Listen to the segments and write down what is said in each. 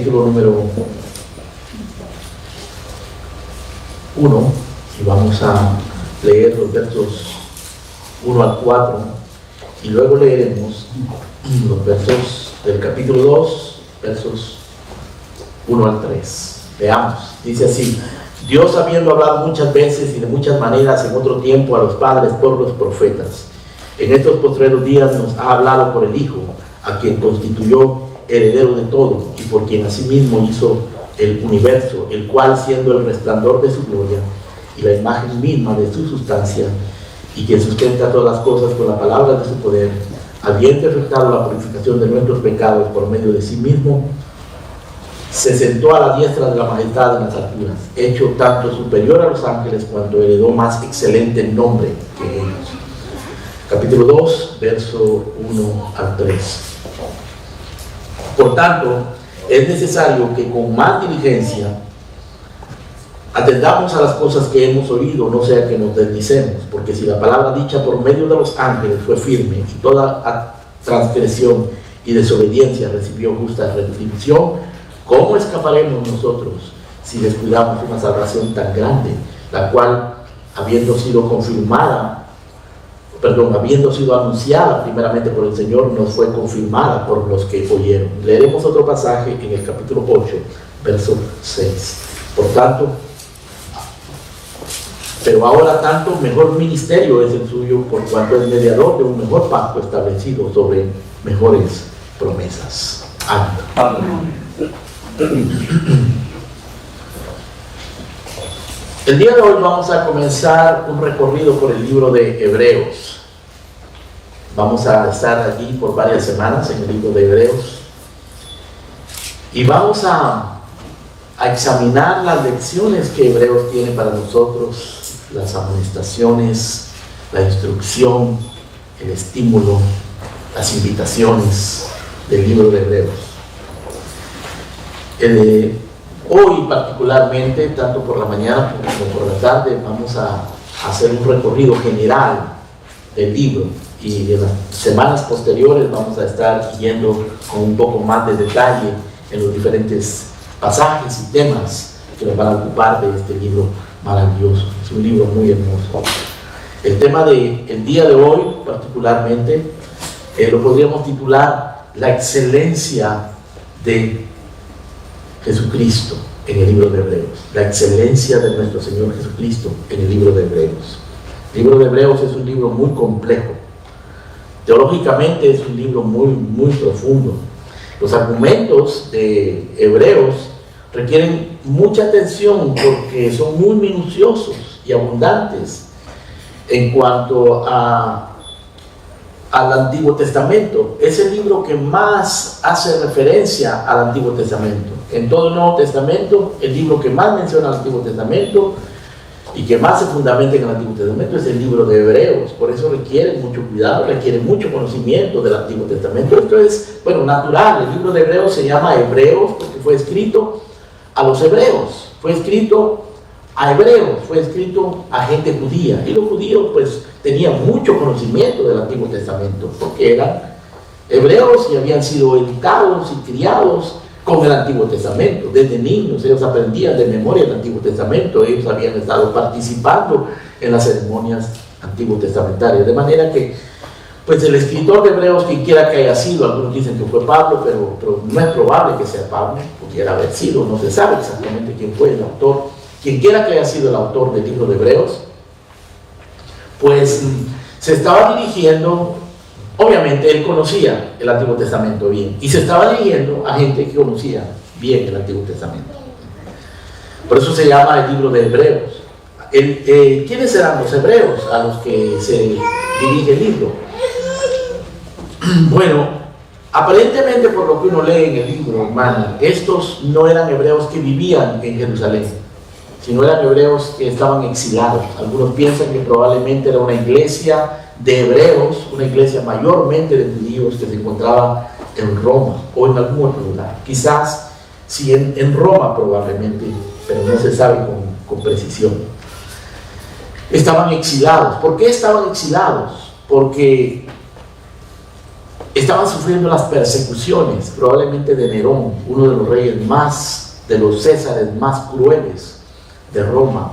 capítulo número 1, y vamos a leer los versos 1 al 4, y luego leeremos los versos del capítulo 2, versos 1 al 3. Veamos, dice así: Dios, habiendo hablado muchas veces y de muchas maneras en otro tiempo a los padres por los profetas, en estos postreros días nos ha hablado por el Hijo, a quien constituyó heredero de todo, y por quien asimismo hizo el universo, el cual, siendo el resplandor de su gloria y la imagen misma de su sustancia, y quien sustenta todas las cosas con la palabra de su poder, habiendo efectuado la purificación de nuestros pecados por medio de sí mismo, se sentó a la diestra de la majestad en las alturas, hecho tanto superior a los ángeles cuanto heredó más excelente nombre que ellos. Capítulo 2, verso 1 al 3. Por tanto, es necesario que con más diligencia atendamos a las cosas que hemos oído, no sea que nos deslicemos, porque si la palabra dicha por medio de los ángeles fue firme, y toda transgresión y desobediencia recibió justa retribución, ¿cómo escaparemos nosotros si descuidamos una salvación tan grande, la cual, habiendo sido anunciada primeramente por el Señor, nos fue confirmada por los que oyeron? Leeremos otro pasaje en el capítulo 8, verso 6. Por tanto, pero ahora tanto mejor ministerio es el suyo, por cuanto es mediador de un mejor pacto establecido sobre mejores promesas. Amén. El día de hoy vamos a comenzar un recorrido por el libro de Hebreos. Vamos a estar allí por varias semanas en el libro de Hebreos y vamos a examinar las lecciones que Hebreos tiene para nosotros, las amonestaciones, la instrucción, el estímulo, las invitaciones del libro de Hebreos. Hoy particularmente, tanto por la mañana como por la tarde, vamos a hacer un recorrido general del libro, y en las semanas posteriores vamos a estar yendo con un poco más de detalle en los diferentes pasajes y temas que nos van a ocupar de este libro maravilloso. Es un libro muy hermoso. El tema del día de hoy particularmente lo podríamos titular La excelencia de Jesucristo en el libro de Hebreos. La excelencia de nuestro Señor Jesucristo en el libro de Hebreos. El libro de Hebreos es un libro muy complejo. Teológicamente es un libro muy, muy profundo. Los argumentos de Hebreos requieren mucha atención porque son muy minuciosos y abundantes en cuanto al Antiguo Testamento. Es el libro que más hace referencia al Antiguo Testamento. En todo el Nuevo Testamento, el libro que más menciona al Antiguo Testamento y que más se fundamenta en el Antiguo Testamento es el libro de Hebreos. Por eso requiere mucho cuidado, requiere mucho conocimiento del Antiguo Testamento. Esto es, natural. El libro de Hebreos se llama Hebreos porque fue escrito a los hebreos, fue escrito a hebreos, fue escrito a gente judía, y los judíos pues tenían mucho conocimiento del Antiguo Testamento porque eran hebreos y habían sido educados y criados con el Antiguo Testamento. Desde niños ellos aprendían de memoria el Antiguo Testamento, ellos habían estado participando en las ceremonias antiguo testamentarias, de manera que pues el escritor de Hebreos, quien quiera que haya sido, algunos dicen que fue Pablo, pero no es probable que sea Pablo, pudiera haber sido, no se sabe exactamente quién fue el autor. Quien quiera que haya sido el autor del libro de Hebreos, pues se estaba dirigiendo, obviamente él conocía el Antiguo Testamento bien, y se estaba dirigiendo a gente que conocía bien el Antiguo Testamento. Por eso se llama el libro de Hebreos. ¿Quiénes eran los hebreos a los que se dirige el libro? Bueno, aparentemente por lo que uno lee en el libro, hermano, estos no eran hebreos que vivían en Jerusalén, sino eran hebreos que estaban exilados. Algunos piensan que probablemente era una iglesia de hebreos, una iglesia mayormente de judíos que se encontraba en Roma o en algún otro lugar. Quizás sí en Roma probablemente, pero no se sabe con precisión. Estaban exilados. ¿Por qué estaban exilados? Porque estaban sufriendo las persecuciones, probablemente de Nerón, uno de los reyes de los Césares más crueles de Roma.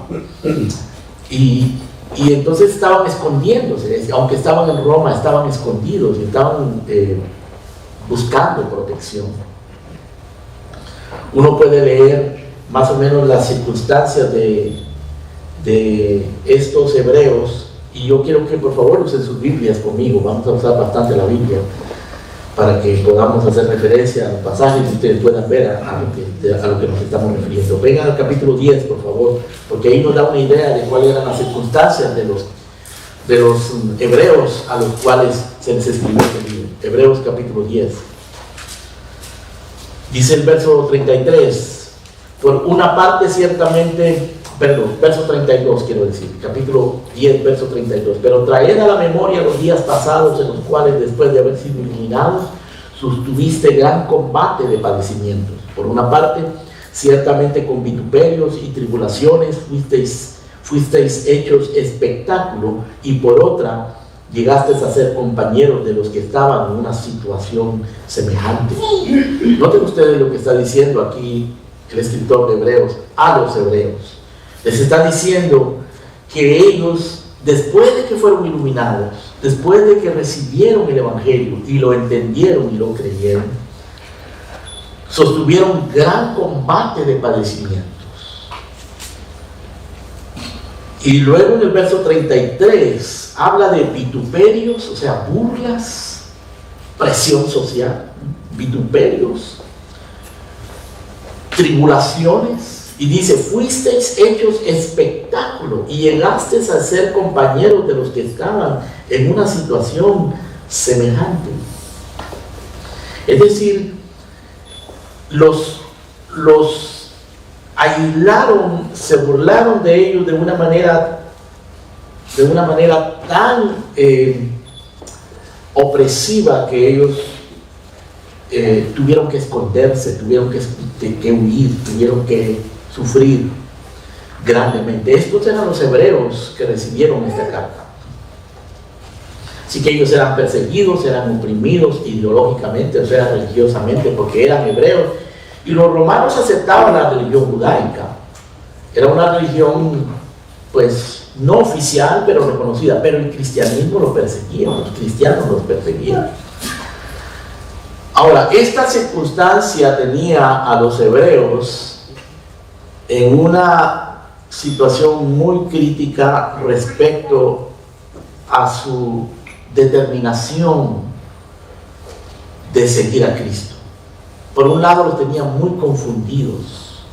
Y entonces estaban escondiéndose, aunque estaban en Roma, estaban escondidos y estaban buscando protección. Uno puede leer más o menos las circunstancias de estos hebreos, y yo quiero que por favor usen sus Biblias conmigo. Vamos a usar bastante la Biblia para que podamos hacer referencia a los pasajes y ustedes puedan ver a lo que nos estamos refiriendo. Vengan al capítulo 10, por favor, porque ahí nos da una idea de cuáles eran las circunstancias de los hebreos a los cuales se les escribió el libro. Hebreos capítulo 10. Dice el verso 33, por una parte ciertamente, verso 32 quiero decir, capítulo 10, verso 32, pero traed a la memoria los días pasados en los cuales después de haber sido iluminados, sostuviste gran combate de padecimientos. Por una parte, ciertamente con vituperios y tribulaciones fuisteis hechos espectáculo, y por otra, llegasteis a ser compañeros de los que estaban en una situación semejante. Noten ustedes lo que está diciendo aquí el escritor de Hebreos a los hebreos. Les está diciendo que ellos, después de que fueron iluminados, después de que recibieron el Evangelio y lo entendieron y lo creyeron, sostuvieron gran combate de padecimientos. Y luego en el verso 33 habla de vituperios, o sea, burlas, presión social, vituperios, tribulaciones. Y dice, fuisteis hechos espectáculo y llegasteis a ser compañeros de los que estaban en una situación semejante. Es decir, los aislaron, se burlaron de ellos de una manera tan opresiva que ellos tuvieron que esconderse, tuvieron que huir, tuvieron que sufrir grandemente. Estos eran los hebreos que recibieron esta carta. Así que ellos eran perseguidos, eran oprimidos ideológicamente, o sea, religiosamente, porque eran hebreos. Y los romanos aceptaban la religión judaica. Era una religión, pues, no oficial, pero reconocida. Pero el cristianismo lo perseguía, los cristianos los perseguían. Ahora, esta circunstancia tenía a los hebreos en una situación muy crítica respecto a su determinación de seguir a Cristo. Por un lado los tenía muy confundidos,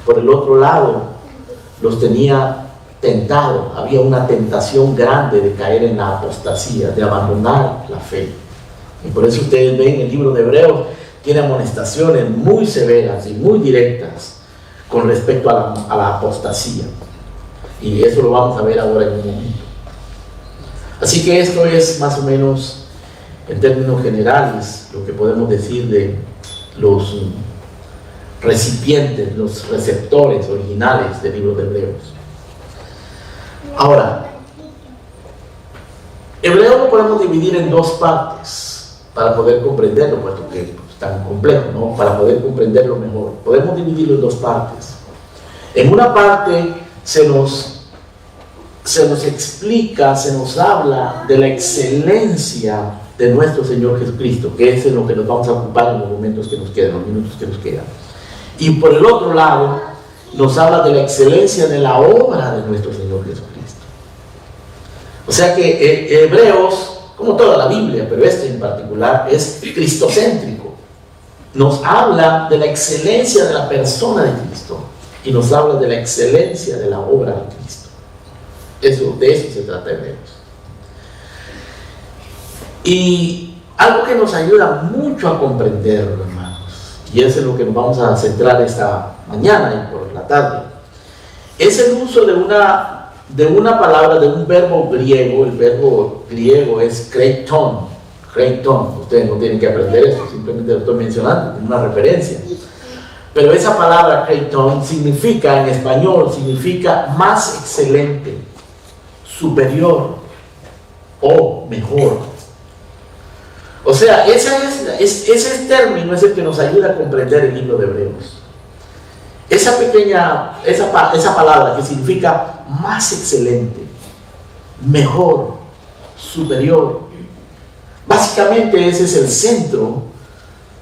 por el otro lado los tenía tentados. Había una tentación grande de caer en la apostasía, de abandonar la fe. Y por eso ustedes ven el libro de Hebreos, tiene amonestaciones muy severas y muy directas con respecto a la apostasía. Y eso lo vamos a ver ahora en un momento. Así que esto es más o menos, en términos generales, lo que podemos decir de los recipientes, los receptores originales del libro de Hebreos. Ahora, Hebreo lo podemos dividir en dos partes para poder comprenderlo, puesto que es tan complejo, ¿no? Para poder comprenderlo mejor. Podemos dividirlo en dos partes. En una parte se nos explica, se nos habla de la excelencia de nuestro Señor Jesucristo, que es en lo que nos vamos a ocupar en los momentos que nos quedan, los minutos que nos quedan. Y por el otro lado, nos habla de la excelencia de la obra de nuestro Señor Jesucristo. O sea que Hebreos, como toda la Biblia, pero este en particular, es cristocéntrico. Nos habla de la excelencia de la persona de Cristo y nos habla de la excelencia de la obra de Cristo. De eso se trata Hebreos. Y algo que nos ayuda mucho a comprenderlo, hermanos, y eso es lo que nos vamos a centrar esta mañana y por la tarde, es el uso de una palabra, de un verbo griego. El verbo griego es kreiton. Ustedes no tienen que aprender eso, simplemente lo estoy mencionando, es una referencia. Pero esa palabra kreiton significa, en español, significa más excelente, superior o mejor. O sea, ese término es el que nos ayuda a comprender el libro de Hebreos. Esa palabra que significa más excelente, mejor, superior. Básicamente ese es el centro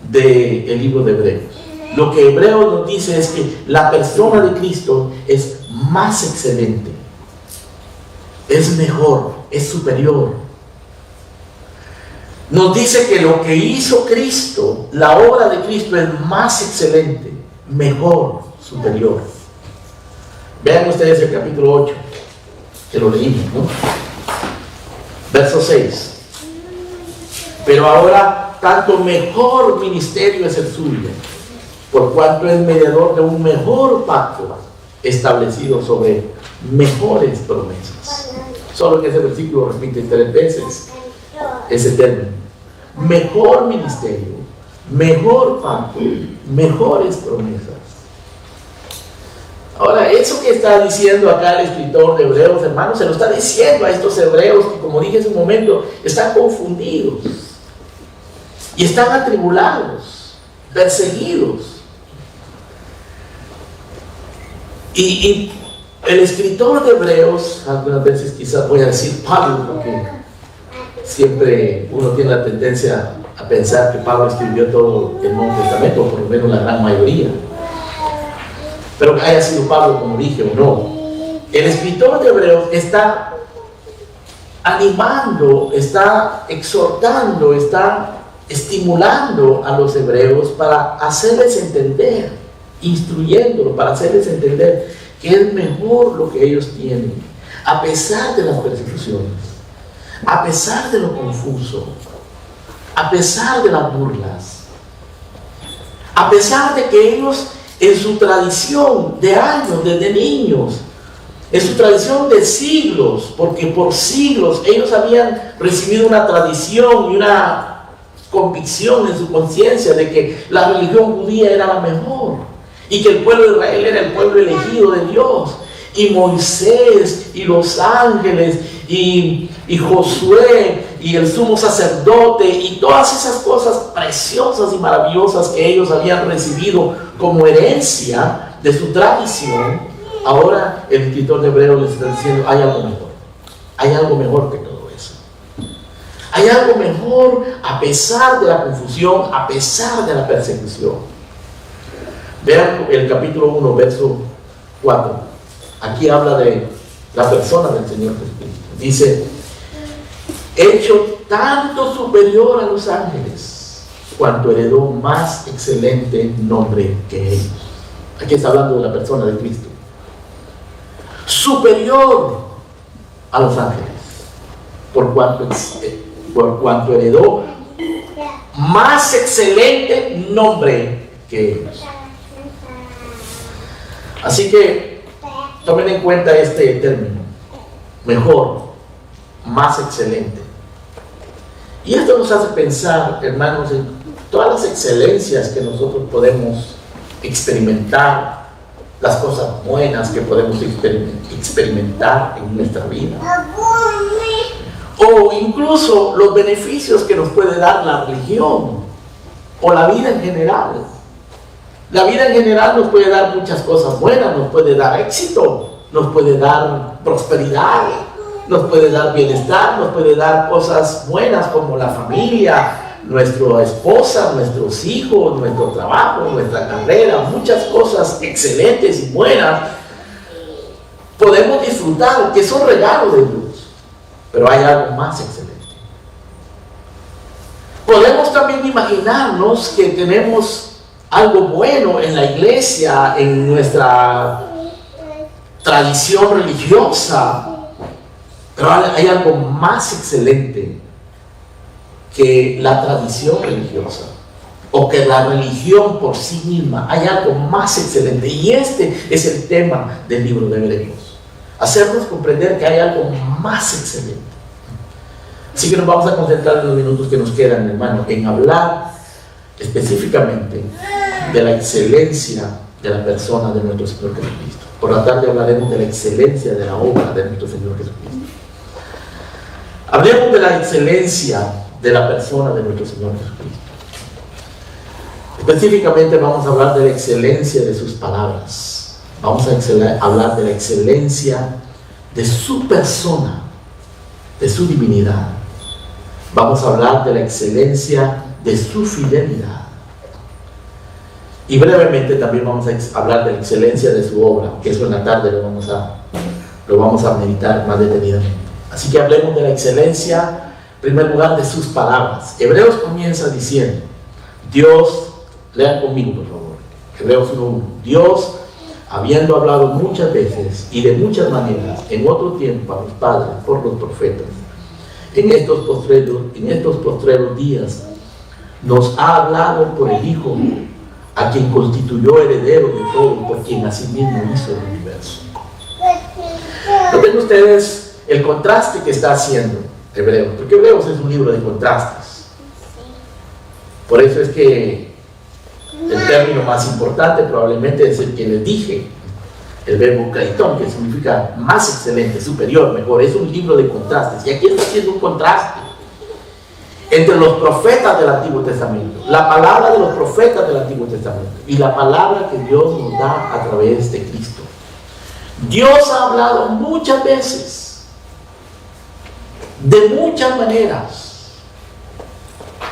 del libro de Hebreos. Lo que Hebreos nos dice es que la persona de Cristo es más excelente, es mejor, es superior. Nos dice que lo que hizo Cristo, la obra de Cristo, es más excelente, mejor, superior. Vean ustedes el capítulo 8, que lo leímos, ¿no? Verso 6. Pero ahora, tanto mejor ministerio es el suyo, por cuanto es mediador de un mejor pacto, establecido sobre mejores promesas. Solo que ese versículo repite 3 veces ese término. Mejor ministerio, mejor pacto, mejores promesas. Ahora, eso que está diciendo acá el escritor de Hebreos, hermanos, se lo está diciendo a estos hebreos que, como dije hace un momento, están confundidos y están atribulados, perseguidos. Y el escritor de Hebreos, algunas veces quizás voy a decir Pablo, porque siempre uno tiene la tendencia a pensar que Pablo escribió todo el Nuevo Testamento, o por lo menos la gran mayoría. Pero que haya sido Pablo, como dije, o no. El escritor de Hebreos está animando, está exhortando, está estimulando a los hebreos para hacerles entender, instruyéndolos, para hacerles entender que es mejor lo que ellos tienen, a pesar de las persecuciones, a pesar de lo confuso, a pesar de las burlas, a pesar de que ellos en su tradición de años, desde niños, en su tradición de siglos, porque por siglos ellos habían recibido una tradición y una convicción en su conciencia de que la religión judía era la mejor y que el pueblo de Israel era el pueblo elegido de Dios, y Moisés y los ángeles y Josué y el sumo sacerdote y todas esas cosas preciosas y maravillosas que ellos habían recibido como herencia de su tradición. Ahora el escritor de Hebreos les está diciendo: hay algo mejor, hay algo mejor que todo eso, hay algo mejor a pesar de la confusión, a pesar de la persecución. Vean el capítulo 1, verso 4. Aquí habla de la persona del Señor Jesucristo. Dice: hecho tanto superior a los ángeles, cuanto heredó más excelente nombre que ellos. Aquí está hablando de la persona de Cristo. Superior a los ángeles, por cuanto heredó más excelente nombre que ellos. Así que tomen en cuenta este término: mejor, más excelente. Y esto nos hace pensar, hermanos, en todas las excelencias que nosotros podemos experimentar, las cosas buenas que podemos experimentar en nuestra vida, o incluso los beneficios que nos puede dar la religión o la vida en general. La vida en general nos puede dar muchas cosas buenas, nos puede dar éxito, nos puede dar prosperidad, nos puede dar bienestar, nos puede dar cosas buenas como la familia, nuestra esposa, nuestros hijos, nuestro trabajo, nuestra carrera, muchas cosas excelentes y buenas podemos disfrutar, que son regalos de Dios. Pero hay algo más excelente. Podemos también imaginarnos que tenemos algo bueno en la iglesia, en nuestra tradición religiosa, pero hay algo más excelente que la tradición religiosa o que la religión por sí misma. Hay algo más excelente, y este es el tema del libro de Hebreos: hacernos comprender que hay algo más excelente. Así que nos vamos a concentrar en los minutos que nos quedan, hermano, en hablar específicamente de la excelencia de la persona de nuestro Señor Jesucristo. Por la tarde hablaremos de la excelencia de la obra de nuestro Señor Jesucristo. Hablemos de la excelencia de la persona de nuestro Señor Jesucristo. Específicamente vamos a hablar de la excelencia de sus palabras. Vamos a hablar de la excelencia de su persona, de su divinidad. Vamos a hablar de la excelencia de su fidelidad. Y brevemente también vamos a hablar de la excelencia de su obra, que eso en la tarde lo vamos a meditar más detenidamente. Así que hablemos de la excelencia, en primer lugar, de sus palabras. Hebreos comienza diciendo, Dios, lean conmigo por favor, Hebreos 1:1, Dios, habiendo hablado muchas veces y de muchas maneras en otro tiempo a los padres por los profetas, en estos postreros días nos ha hablado por el Hijo, a quien constituyó heredero de todo, por quien asimismo hizo el universo. Noten ustedes el contraste que está haciendo Hebreos, porque Hebreos es un libro de contrastes. Por eso es que el término más importante probablemente es el que les dije, el verbo kraitón, que significa más excelente, superior, mejor. Es un libro de contrastes. Y aquí está haciendo un contraste entre los profetas del Antiguo Testamento, la palabra de los profetas del Antiguo Testamento y la palabra que Dios nos da a través de Cristo. Dios ha hablado muchas veces, de muchas maneras,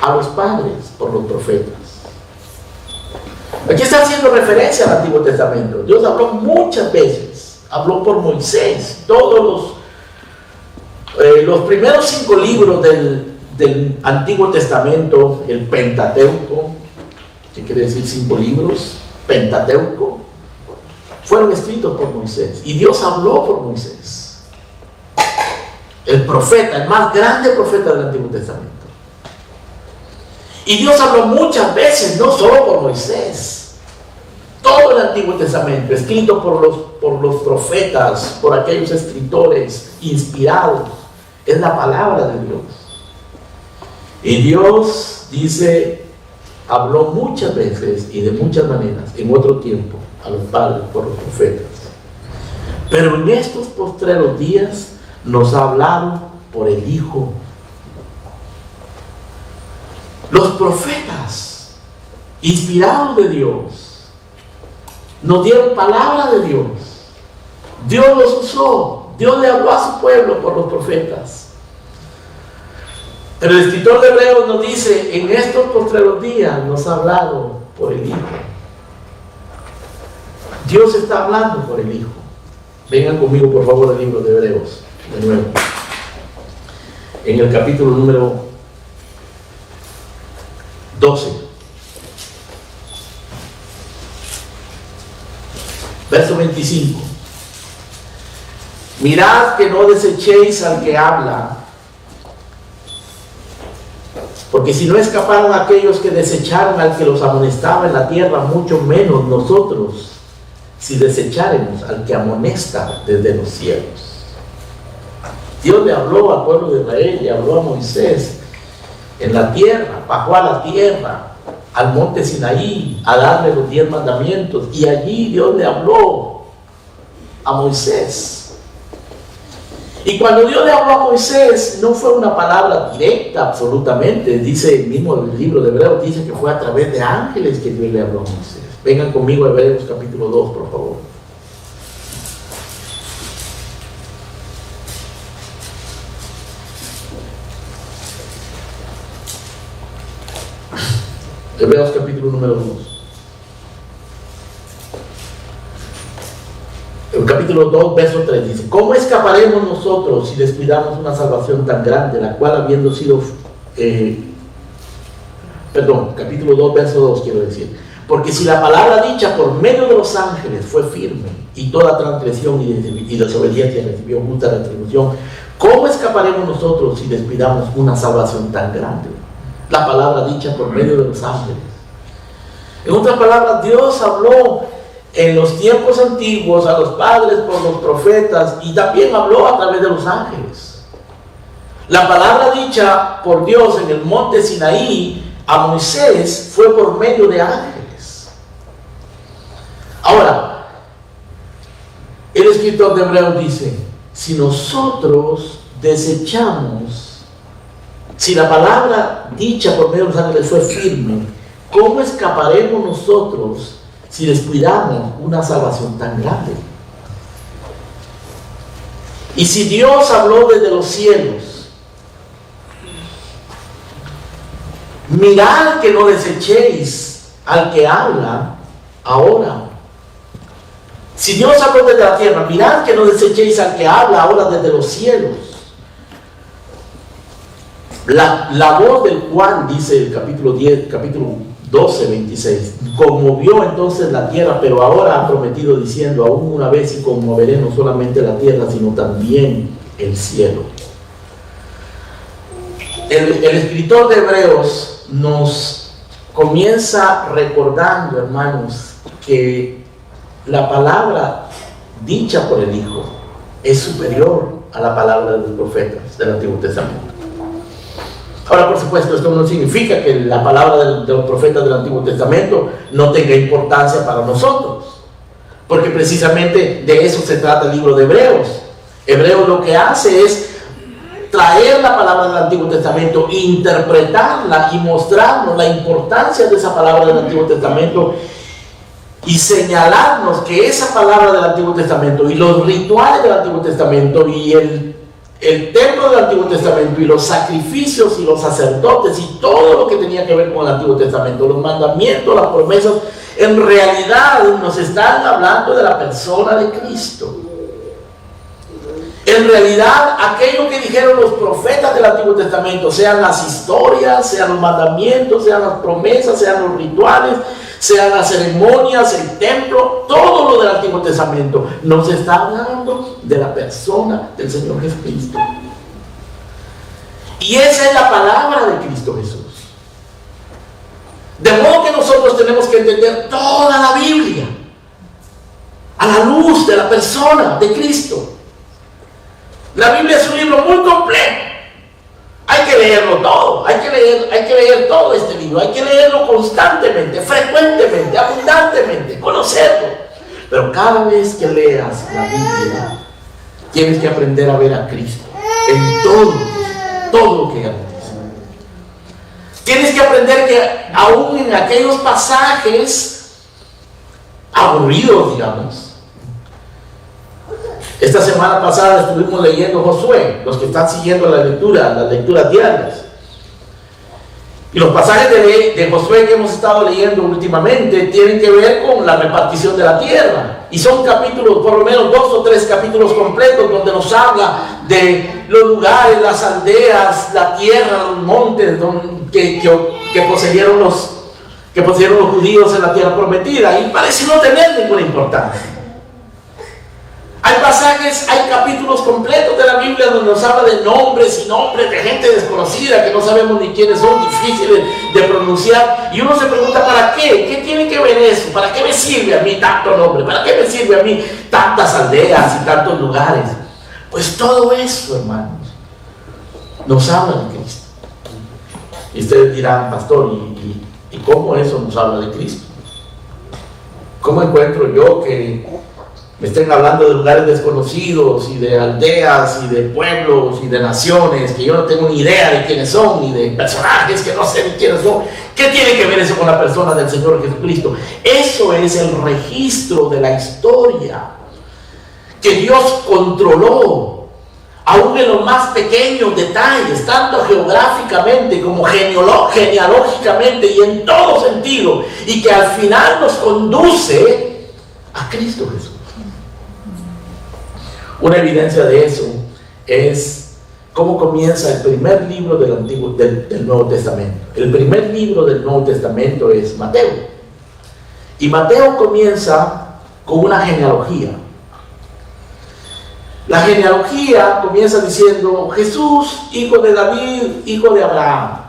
a los padres por los profetas. Aquí está haciendo referencia al Antiguo Testamento. Dios habló muchas veces, habló por Moisés. Todos los primeros 5 libros del Antiguo Testamento, el Pentateuco, que quiere decir 5 libros, Pentateuco, fueron escritos por Moisés, y Dios habló por Moisés, el profeta, el más grande profeta del Antiguo Testamento. Y Dios habló muchas veces, no solo por Moisés. Todo el Antiguo Testamento, escrito por los profetas, por aquellos escritores inspirados, es la palabra de Dios. Y Dios dice, habló muchas veces y de muchas maneras, en otro tiempo, a los padres por los profetas. Pero en estos postreros días nos ha hablado por el Hijo. Los profetas, inspirados de Dios, nos dieron palabra de Dios. Dios los usó. Dios le habló a su pueblo por los profetas. Pero el escritor de Hebreos nos dice, en estos postreros días nos ha hablado por el Hijo. Dios está hablando por el Hijo. Vengan conmigo por favor al libro de Hebreos, de nuevo. En el capítulo número 12. Verso 25. Mirad que no desechéis al que habla, porque si no escaparon aquellos que desecharon al que los amonestaba en la tierra, mucho menos nosotros, si desecharemos al que amonesta desde los cielos. Dios le habló al pueblo de Israel, le habló a Moisés en la tierra, bajó a la tierra, al monte Sinaí, a darle los 10 mandamientos, y allí Dios le habló a Moisés. Y cuando Dios le habló a Moisés, no fue una palabra directa absolutamente. Dice el mismo libro de Hebreos, dice que fue a través de ángeles que Dios le habló a Moisés. Vengan conmigo a Hebreos capítulo 2, por favor. Hebreos capítulo número 2. El capítulo 2, verso 3 dice: ¿Cómo escaparemos nosotros si descuidamos una salvación tan grande, la cual habiendo sido, capítulo 2, verso 2 quiero decir, porque si la palabra dicha por medio de los ángeles fue firme, y toda transgresión y desobediencia recibió justa retribución, ¿cómo escaparemos nosotros si descuidamos una salvación tan grande? La palabra dicha por medio de los ángeles. En otras palabras, Dios habló en los tiempos antiguos a los padres por los profetas, y también habló a través de los ángeles. La palabra dicha por Dios en el monte Sinaí a Moisés fue por medio de ángeles. Ahora, el escritor de Hebreos dice: si nosotros desechamos Si la palabra dicha por medio de los ángeles fue firme, ¿cómo escaparemos nosotros si descuidamos una salvación tan grande? Y si Dios habló desde los cielos, mirad que no desechéis al que habla ahora. Si Dios habló desde la tierra, mirad que no desechéis al que habla ahora desde los cielos. La voz del cual, dice el capítulo 12, 26, conmovió entonces la tierra, pero ahora ha prometido diciendo, aún una vez y conmoveré no solamente la tierra, sino también el cielo. El escritor de Hebreos nos comienza recordando, hermanos, que la palabra dicha por el Hijo es superior a la palabra de los profetas del Antiguo Testamento. Ahora, por supuesto, esto no significa que la palabra de los profetas del Antiguo Testamento no tenga importancia para nosotros, porque precisamente de eso se trata el libro de Hebreos. Hebreos lo que hace es traer la palabra del Antiguo Testamento, interpretarla y mostrarnos la importancia de esa palabra del Antiguo Testamento y señalarnos que esa palabra del Antiguo Testamento y los rituales del Antiguo Testamento y el templo del Antiguo Testamento y los sacrificios y los sacerdotes y todo lo que tenía que ver con el Antiguo Testamento, los mandamientos, las promesas, en realidad nos están hablando de la persona de Cristo. En realidad, aquello que dijeron los profetas del Antiguo Testamento, sean las historias, sean los mandamientos, sean las promesas, sean los rituales, sean las ceremonias, el templo, todo lo del Antiguo Testamento, nos está hablando de la persona del Señor Jesucristo. Y esa es la palabra de Cristo Jesús. De modo que nosotros tenemos que entender toda la Biblia a la luz de la persona de Cristo. La Biblia es un libro muy complejo. Hay que leerlo todo, hay que leer todo este libro, hay que leerlo constantemente, frecuentemente, abundantemente, conocerlo. Pero cada vez que leas la Biblia, tienes que aprender a ver a Cristo en todo lo que haces. Tienes que aprender que aún en aquellos pasajes aburridos, digamos. Esta semana pasada estuvimos leyendo Josué, los que están siguiendo las lecturas diarias. Y los pasajes de Josué que hemos estado leyendo últimamente tienen que ver con la repartición de la tierra. Y son capítulos, por lo menos 2 o 3 capítulos completos, donde nos habla de los lugares, las aldeas, la tierra, los montes que poseyeron los judíos en la tierra prometida. Y parece no tener ninguna importancia. Hay pasajes, hay capítulos completos de la Biblia donde nos habla de nombres y nombres de gente desconocida que no sabemos ni quiénes son, difíciles de pronunciar. Y uno se pregunta, ¿para qué? ¿Qué tiene que ver eso? ¿Para qué me sirve a mí tanto nombre? ¿Para qué me sirve a mí tantas aldeas y tantos lugares? Pues todo eso, hermanos, nos habla de Cristo. Y ustedes dirán, pastor, ¿y cómo eso nos habla de Cristo? ¿Cómo encuentro yo que me estén hablando de lugares desconocidos y de aldeas y de pueblos y de naciones que yo no tengo ni idea de quiénes son, ni de personajes que no sé ni quiénes son? ¿Qué tiene que ver eso con la persona del Señor Jesucristo? Eso es el registro de la historia que Dios controló, aún en los más pequeños detalles, tanto geográficamente como genealógicamente y en todo sentido, y que al final nos conduce a Cristo Jesús. Una evidencia de eso es cómo comienza el primer libro del Nuevo Testamento. El primer libro del Nuevo Testamento es Mateo. Y Mateo comienza con una genealogía. La genealogía comienza diciendo Jesús, hijo de David, hijo de Abraham.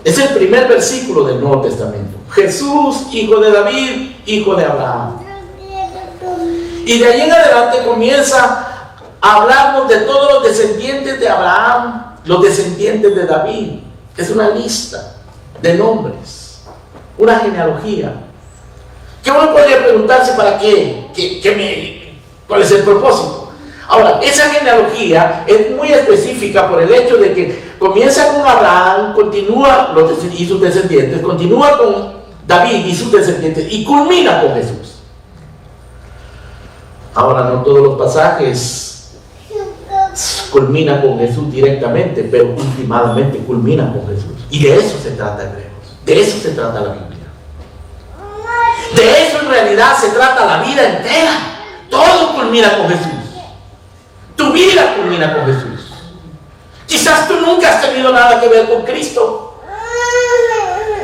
Es el primer versículo del Nuevo Testamento. Jesús, hijo de David, hijo de Abraham. Y de ahí en adelante comienza a hablarnos de todos los descendientes de Abraham, los descendientes de David. Es una lista de nombres, una genealogía. Que uno podría preguntarse para qué, ¿cuál es el propósito? Ahora, esa genealogía es muy específica por el hecho de que comienza con Abraham, continúa y sus descendientes, continúa con David y sus descendientes y culmina con Jesús. Ahora, no todos los pasajes culminan con Jesús directamente, pero últimamente culminan con Jesús. Y de eso se trata Hebreos, de eso se trata la Biblia. De eso en realidad se trata la vida entera. Todo culmina con Jesús. Tu vida culmina con Jesús. Quizás tú nunca has tenido nada que ver con Cristo.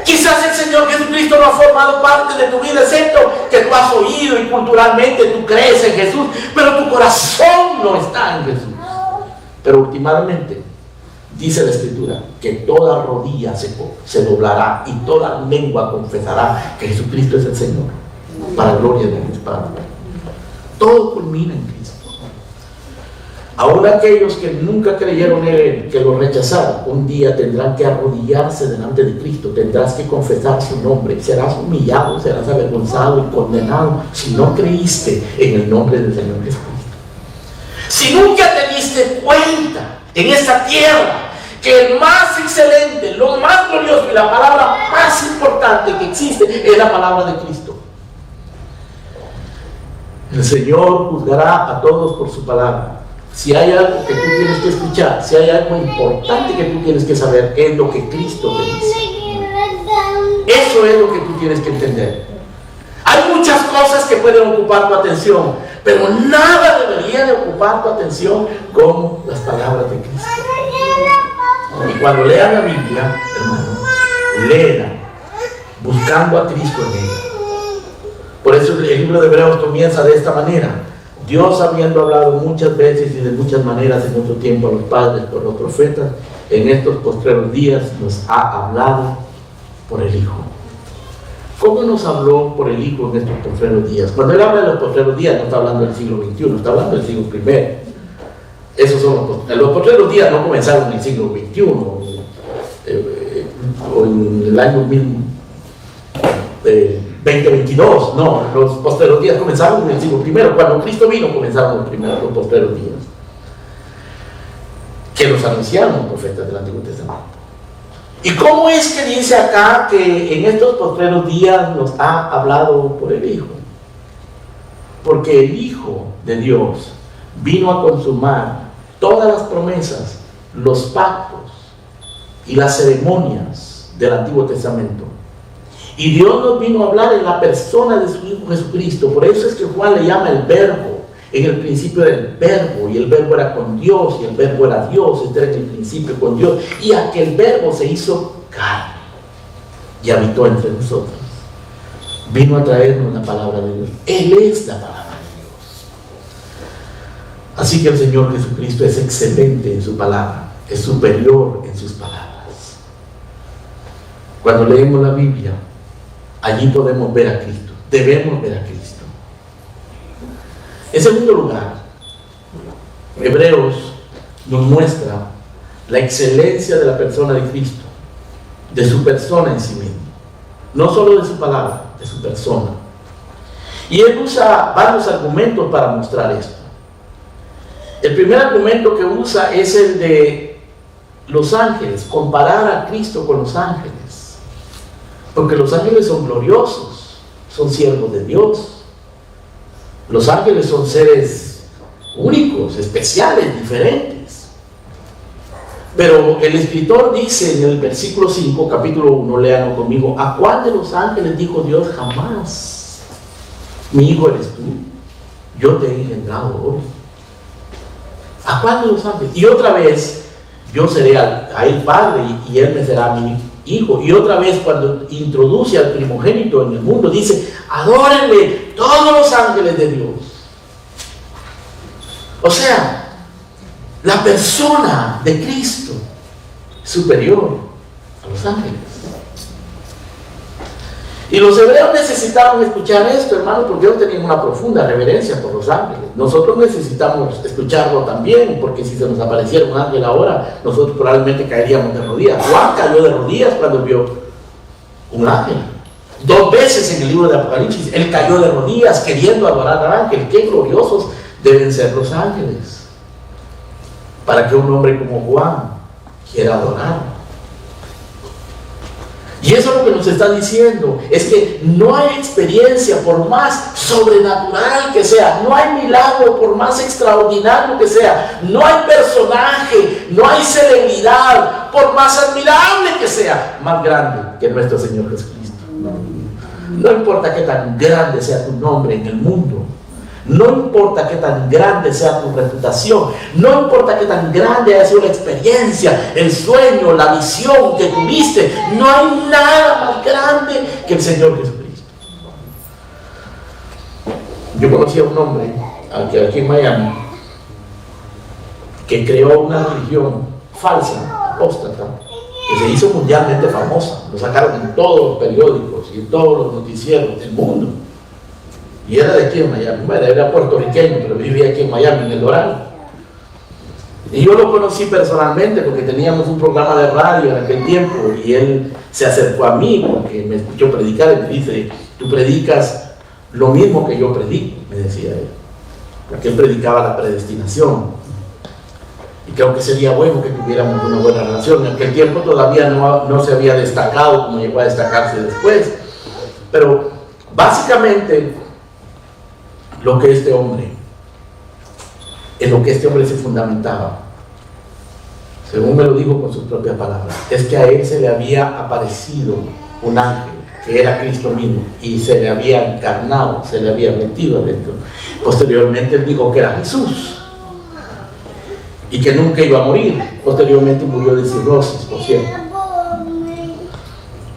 Quizás el Señor Jesucristo no ha formado parte de tu vida, excepto que tú has oído y culturalmente tú crees en Jesús, pero tu corazón no está en Jesús. Pero últimamente dice la Escritura que toda rodilla se doblará y toda lengua confesará que Jesucristo es el Señor, para gloria de Dios Padre. Todo culmina en Cristo. Ahora aquellos que nunca creyeron en Él, que lo rechazaron, un día tendrán que arrodillarse delante de Cristo, tendrás que confesar su nombre, serás humillado, serás avergonzado y condenado si no creíste en el nombre del Señor Jesucristo. Si nunca te diste cuenta en esta tierra que el más excelente, lo más glorioso y la palabra más importante que existe es la palabra de Cristo. El Señor juzgará a todos por su palabra. Si hay algo que tú tienes que escuchar, si hay algo importante que tú tienes que saber, es lo que Cristo te dice. Eso es lo que tú tienes que entender. Hay muchas cosas que pueden ocupar tu atención, pero nada debería de ocupar tu atención como las palabras de Cristo. Y cuando lean la Biblia, hermano, léela buscando a Cristo en ella. Por eso el libro de Hebreos comienza de esta manera. Dios, habiendo hablado muchas veces y de muchas maneras en otro tiempo a los padres por los profetas, en estos postreros días nos ha hablado por el Hijo. ¿Cómo nos habló por el Hijo en estos postreros días? Cuando Él habla de los postreros días, no está hablando del siglo XXI, está hablando del siglo I. Esos son los postreros días, no comenzaron en el siglo XXI o en el año 2022, no, los postreros días comenzaron en el siglo I. Cuando Cristo vino comenzaron los postreros días, que los anunciaron los profetas del Antiguo Testamento. ¿Y cómo es que dice acá que en estos postreros días nos ha hablado por el Hijo? Porque el Hijo de Dios vino a consumar todas las promesas, los pactos y las ceremonias del Antiguo Testamento. Y Dios nos vino a hablar en la persona de su Hijo Jesucristo. Por eso es que Juan le llama el Verbo. En el principio era el Verbo, y el Verbo era con Dios, y el Verbo era Dios. Este era en el principio con Dios. Y aquel Verbo se hizo carne y habitó entre nosotros. Vino a traernos la palabra de Dios. Él es la palabra de Dios. Así que el Señor Jesucristo es excelente en su palabra, es superior en sus palabras. Cuando leemos la Biblia, allí podemos ver a Cristo, debemos ver a Cristo. En segundo lugar, Hebreos nos muestra la excelencia de la persona de Cristo, de su persona en sí mismo, no solo de su palabra, de su persona. Y él usa varios argumentos para mostrar esto. El primer argumento que usa es el de los ángeles, comparar a Cristo con los ángeles. Porque los ángeles son gloriosos, son siervos de Dios. Los ángeles son seres únicos, especiales, diferentes. Pero el escritor dice en el versículo 5, capítulo 1, léanlo conmigo: ¿a cuál de los ángeles dijo Dios jamás? Mi hijo eres tú, yo te he engendrado hoy? ¿A cuál de los ángeles? Y otra vez, yo seré a él padre y él me será mi hijo. Y otra vez, cuando introduce al primogénito en el mundo, dice: adórenle todos los ángeles de Dios. O sea, la persona de Cristo es superior a los ángeles. Y los hebreos necesitaban escuchar esto, hermanos, porque ellos tenían una profunda reverencia por los ángeles. Nosotros necesitamos escucharlo también, porque si se nos apareciera un ángel ahora, nosotros probablemente caeríamos de rodillas. Juan cayó de rodillas cuando vio un ángel. 2 veces en el libro de Apocalipsis, él cayó de rodillas queriendo adorar al ángel. Qué gloriosos deben ser los ángeles, para que un hombre como Juan quiera adorar. Y eso es lo que nos está diciendo, es que no hay experiencia, por más sobrenatural que sea, no hay milagro, por más extraordinario que sea, no hay personaje, no hay celebridad, por más admirable que sea, más grande que nuestro Señor Jesucristo. No importa qué tan grande sea tu nombre en el mundo, no importa qué tan grande sea tu reputación, no importa qué tan grande haya sido la experiencia, el sueño, la visión que tuviste, no hay nada más grande que el Señor Jesucristo. Yo conocí a un hombre aquí en Miami que creó una religión falsa, apóstata, que se hizo mundialmente famosa. Lo sacaron en todos los periódicos y en todos los noticieros del mundo. Y era de aquí en Miami. Bueno, era puertorriqueño, pero vivía aquí en Miami, en el Doral. Y yo lo conocí personalmente porque teníamos un programa de radio en aquel tiempo y él se acercó a mí porque me escuchó predicar y me dice: tú predicas lo mismo que yo predico, me decía él. Porque él predicaba la predestinación. Y creo que sería bueno que tuviéramos una buena relación. En aquel tiempo todavía no se había destacado como llegó a destacarse después. Pero básicamente en lo que este hombre se fundamentaba, según me lo dijo con sus propias palabras, es que a él se le había aparecido un ángel que era Cristo mismo y se le había encarnado, se le había metido adentro. Posteriormente él dijo que era Jesús y que nunca iba a morir. Posteriormente murió de cirrosis, por cierto,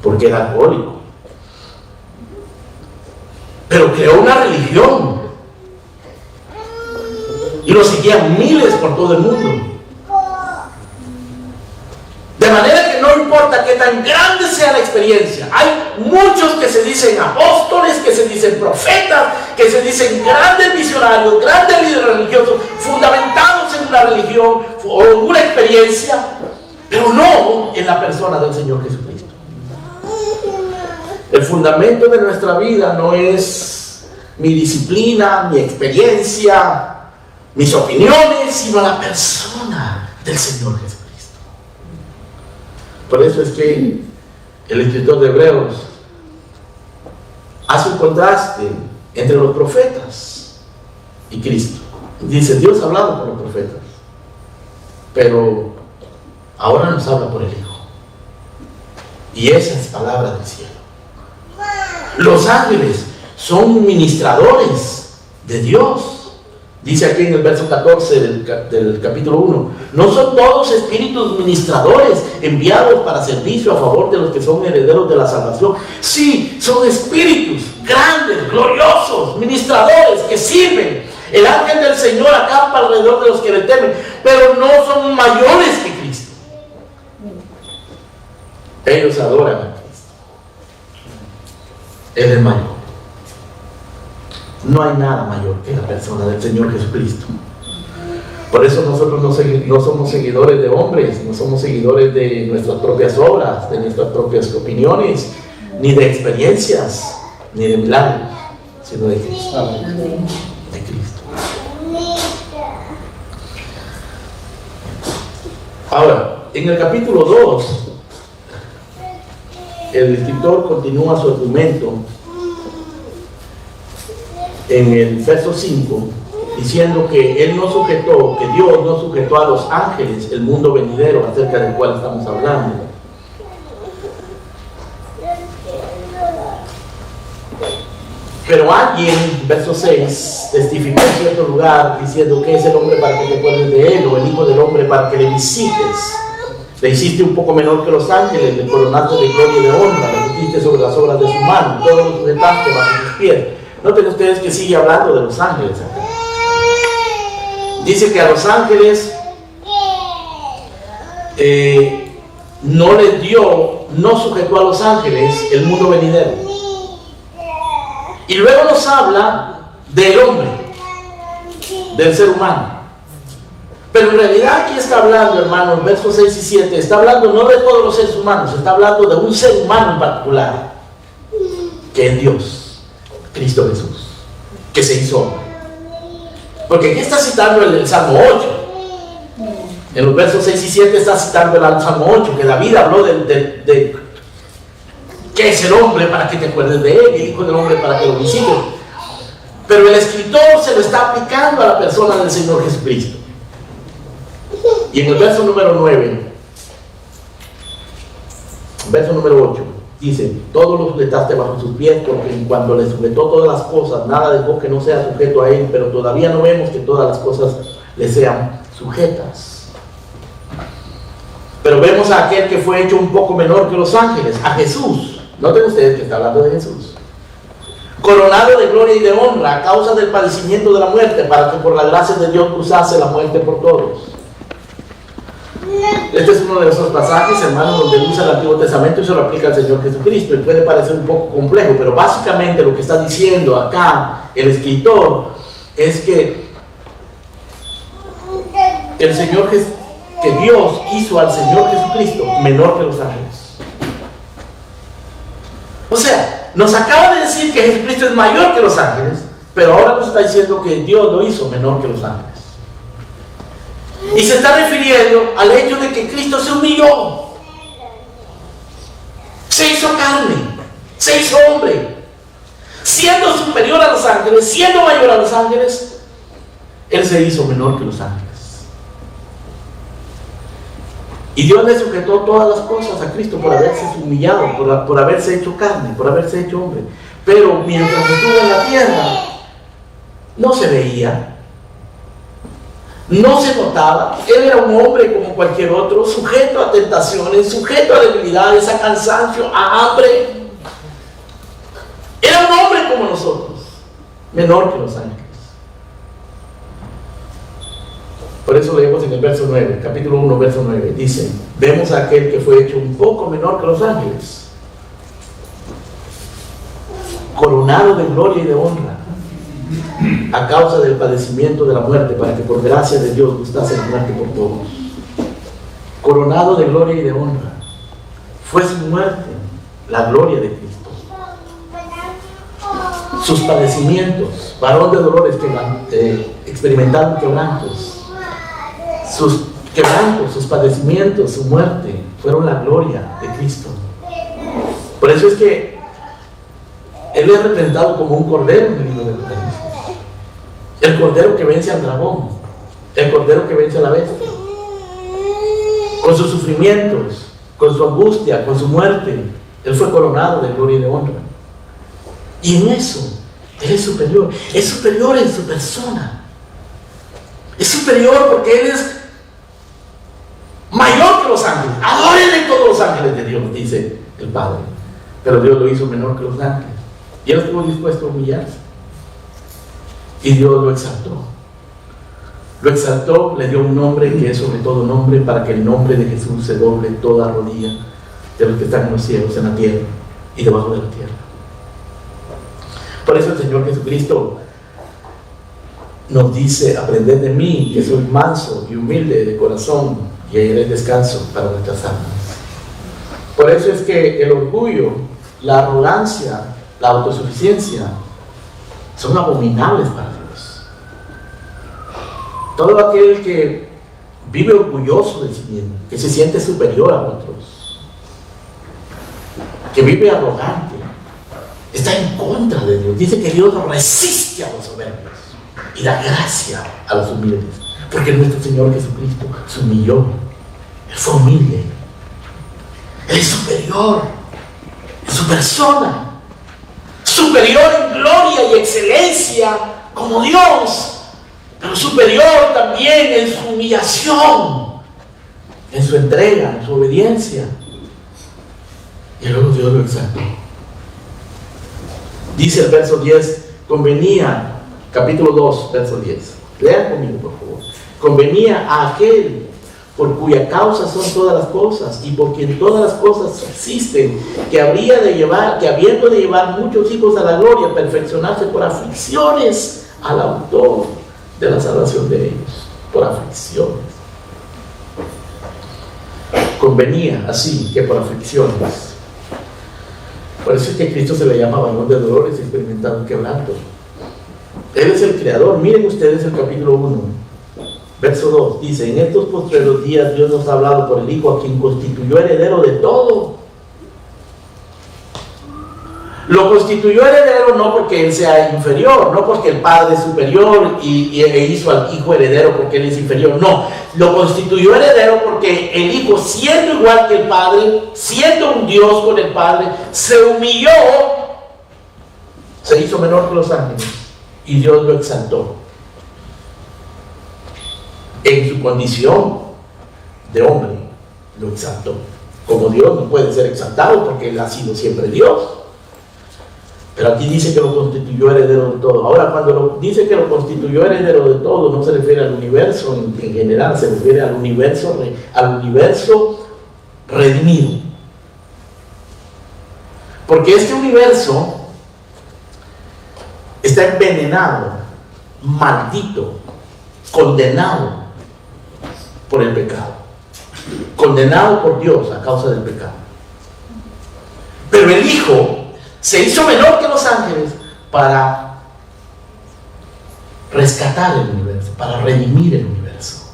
porque era alcohólico. Pero creó una religión y lo seguían miles por todo el mundo. De manera que no importa qué tan grande sea la experiencia, hay muchos que se dicen apóstoles, que se dicen profetas, que se dicen grandes misionarios, grandes líderes religiosos, fundamentados en una religión o en una experiencia, pero no en la persona del Señor Jesucristo. El fundamento de nuestra vida no es mi disciplina, mi experiencia, mis opiniones, sino la persona del Señor Jesucristo. Por eso es que el escritor de Hebreos hace un contraste entre los profetas y Cristo. Dice: Dios ha hablado por los profetas, pero ahora nos habla por el Hijo. Y esa es palabra del cielo. Los ángeles son ministradores de Dios. Dice aquí en el verso 14 del capítulo 1: ¿no son todos espíritus ministradores enviados para servicio a favor de los que son herederos de la salvación? Sí, son espíritus grandes, gloriosos, ministradores que sirven. El ángel del Señor acampa alrededor de los que le temen, pero no son mayores que Cristo. Ellos adoran a Cristo. Él es mayor. No hay nada mayor que la persona del Señor Jesucristo. Por eso nosotros no somos seguidores de hombres, no somos seguidores de nuestras propias obras, de nuestras propias opiniones, ni de experiencias, ni de milagros, sino de Cristo. De Cristo. Ahora, en el capítulo 2, el escritor continúa su argumento en el verso 5, diciendo que Dios no sujetó a los ángeles el mundo venidero acerca del cual estamos hablando. Pero alguien, verso 6, testificó en cierto lugar diciendo: ¿qué es el hombre para que te acuerdes de él? O el hijo del hombre para que le visites. Le hiciste un poco menor que los ángeles, le coronaste de gloria y de honra, le pusiste sobre las obras de su mano, todo lo sujetaste bajo sus pies. Noten ustedes que sigue hablando de los ángeles acá. Dice que a los ángeles no sujetó a los ángeles el mundo venidero. Y luego nos habla del hombre, del ser humano. Pero en realidad aquí está hablando, hermanos, versos 6 y 7, está hablando no de todos los seres humanos, está hablando de un ser humano en particular, que es Dios, Cristo Jesús, que se hizo hombre. Porque aquí está citando el Salmo 8. En los versos 6 y 7 está citando el Salmo 8, que David habló de qué es el hombre para que te acuerdes de él, y el hijo del hombre para que lo visites. Pero el escritor se lo está aplicando a la persona del Señor Jesucristo. Y en el verso número 9, verso número 8, dice: todo lo sujetaste bajo sus pies, porque en cuanto le sujetó todas las cosas, nada dejó que no sea sujeto a él, pero todavía no vemos que todas las cosas le sean sujetas. Pero vemos a aquel que fue hecho un poco menor que los ángeles, a Jesús. Noten ustedes que está hablando de Jesús. Coronado de gloria y de honra a causa del padecimiento de la muerte, para que por la gracia de Dios usase la muerte por todos. Este es uno de esos pasajes, hermanos, donde usa el Antiguo Testamento y se lo aplica al Señor Jesucristo, y puede parecer un poco complejo, pero básicamente lo que está diciendo acá el escritor es que que Dios hizo al Señor Jesucristo menor que los ángeles. O sea, nos acaba de decir que Jesucristo es mayor que los ángeles, pero ahora nos está diciendo que Dios lo hizo menor que los ángeles. Y se está refiriendo al hecho de que Cristo se humilló, se hizo carne, se hizo hombre, siendo superior a los ángeles, siendo mayor a los ángeles, Él se hizo menor que los ángeles. Y Dios le sujetó todas las cosas a Cristo por haberse humillado, por haberse hecho carne, por haberse hecho hombre. Pero mientras estuvo en la tierra, no se veía, no se notaba. Él era un hombre como cualquier otro, sujeto a tentaciones, sujeto a debilidades, a cansancio, a hambre. Era un hombre como nosotros, menor que los ángeles. Por eso leemos en el verso 9, capítulo 1, verso 9, dice: vemos a aquel que fue hecho un poco menor que los ángeles, coronado de gloria y de honra, a causa del padecimiento de la muerte, para que por gracia de Dios gustase la muerte por todos. Coronado de gloria y de honra. Fue su muerte la gloria de Cristo. Sus padecimientos, varón de dolores, experimentando quebrantos. Sus quebrantos, sus padecimientos, su muerte, fueron la gloria de Cristo. Por eso es que Él es representado como un cordero en el libro de Apocalipsis. El cordero que vence al dragón, el cordero que vence a la bestia. Con sus sufrimientos, con su angustia, con su muerte, Él fue coronado de gloria y de honra. Y en eso, Él es superior en su persona. Es superior porque Él es mayor que los ángeles. Adórenle todos los ángeles de Dios, dice el Padre. Pero Dios lo hizo menor que los ángeles. Y Él estuvo dispuesto a humillarse. Y Dios lo exaltó. Lo exaltó, le dio un nombre que es sobre todo nombre, para que el nombre de Jesús se doble toda rodilla de los que están en los cielos, en la tierra y debajo de la tierra. Por eso el Señor Jesucristo nos dice: aprended de mí, que soy manso y humilde de corazón, y hallaréis descanso para nuestras almas. Por eso es que el orgullo, la arrogancia, la autosuficiencia son abominables para Dios. Todo aquel que vive orgulloso de sí mismo, que se siente superior a otros, que vive arrogante, está en contra de Dios. Dice que Dios resiste a los soberbios y da gracia a los humildes, porque nuestro Señor Jesucristo se humilló. Él fue humilde. Él es superior en su persona, superior en gloria y excelencia como Dios, pero superior también en su humillación, en su entrega, en su obediencia. Y luego Dios lo exaltó. Dice el verso 10, convenía, capítulo 2, verso 10. Lean conmigo, por favor. Convenía a aquel por cuya causa son todas las cosas, y por quien todas las cosas subsisten, que habiendo de llevar muchos hijos a la gloria, perfeccionarse por aflicciones al autor de la salvación de ellos. Por aflicciones. Convenía así que por aflicciones. Por eso es que Cristo se le llama varón de dolores, experimentado quebranto. Él es el creador. Miren ustedes el capítulo 1, verso 2. Dice: en estos postreros días Dios nos ha hablado por el Hijo, a quien constituyó heredero de todo. Lo constituyó heredero no porque él sea inferior, no porque el padre es superior e hizo al hijo heredero porque él es inferior. No, lo constituyó heredero porque el hijo, siendo igual que el padre, siendo un Dios con el padre, se humilló, se hizo menor que los ángeles y Dios lo exaltó. En su condición de hombre lo exaltó. Como Dios no puede ser exaltado porque él ha sido siempre Dios. Pero aquí dice que lo constituyó heredero de todo. Ahora, cuando dice que lo constituyó heredero de todo, no se refiere al universo en general, se refiere al universo redimido. Porque este universo está envenenado, maldito, condenado por el pecado. Condenado por Dios a causa del pecado. Pero el Hijo se hizo menor que los ángeles para rescatar el universo, para redimir el universo.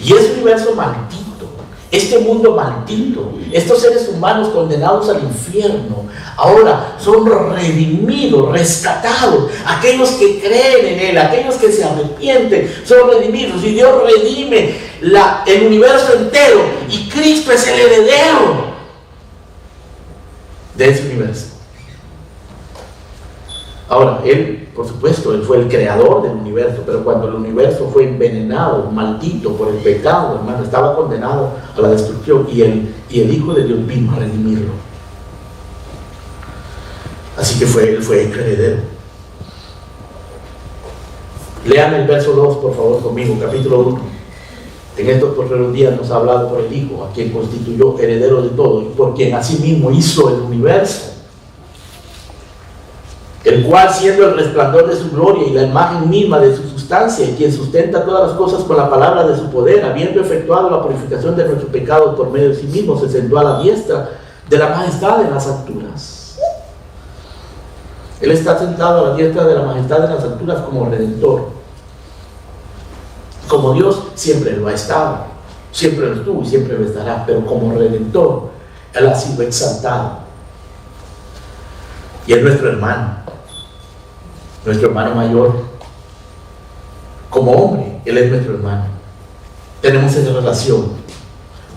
Y ese universo maldito, este mundo maldito, estos seres humanos condenados al infierno, ahora son redimidos, rescatados. Aquellos que creen en Él, aquellos que se arrepienten, son redimidos. Y Dios redime el universo entero. Y Cristo es el heredero de ese universo. Ahora, Él, por supuesto, Él fue el creador del universo, pero cuando el universo fue envenenado, maldito por el pecado, hermano, estaba condenado a la destrucción, y el Hijo de Dios vino a redimirlo. Así que Él fue el heredero. Lean el verso 2, por favor, conmigo, capítulo 1. En estos postreros días nos ha hablado por el Hijo, a quien constituyó heredero de todo, y por quien asimismo hizo el universo, el cual, siendo el resplandor de su gloria y la imagen misma de su sustancia, y quien sustenta todas las cosas con la palabra de su poder, habiendo efectuado la purificación de nuestros pecados por medio de sí mismo, se sentó a la diestra de la majestad en las alturas. Él está sentado a la diestra de la majestad en las alturas como redentor. Como Dios siempre lo ha estado, siempre lo estuvo y siempre lo estará, pero como redentor Él ha sido exaltado. Y es nuestro hermano mayor. Como hombre, Él es nuestro hermano. Tenemos esa relación.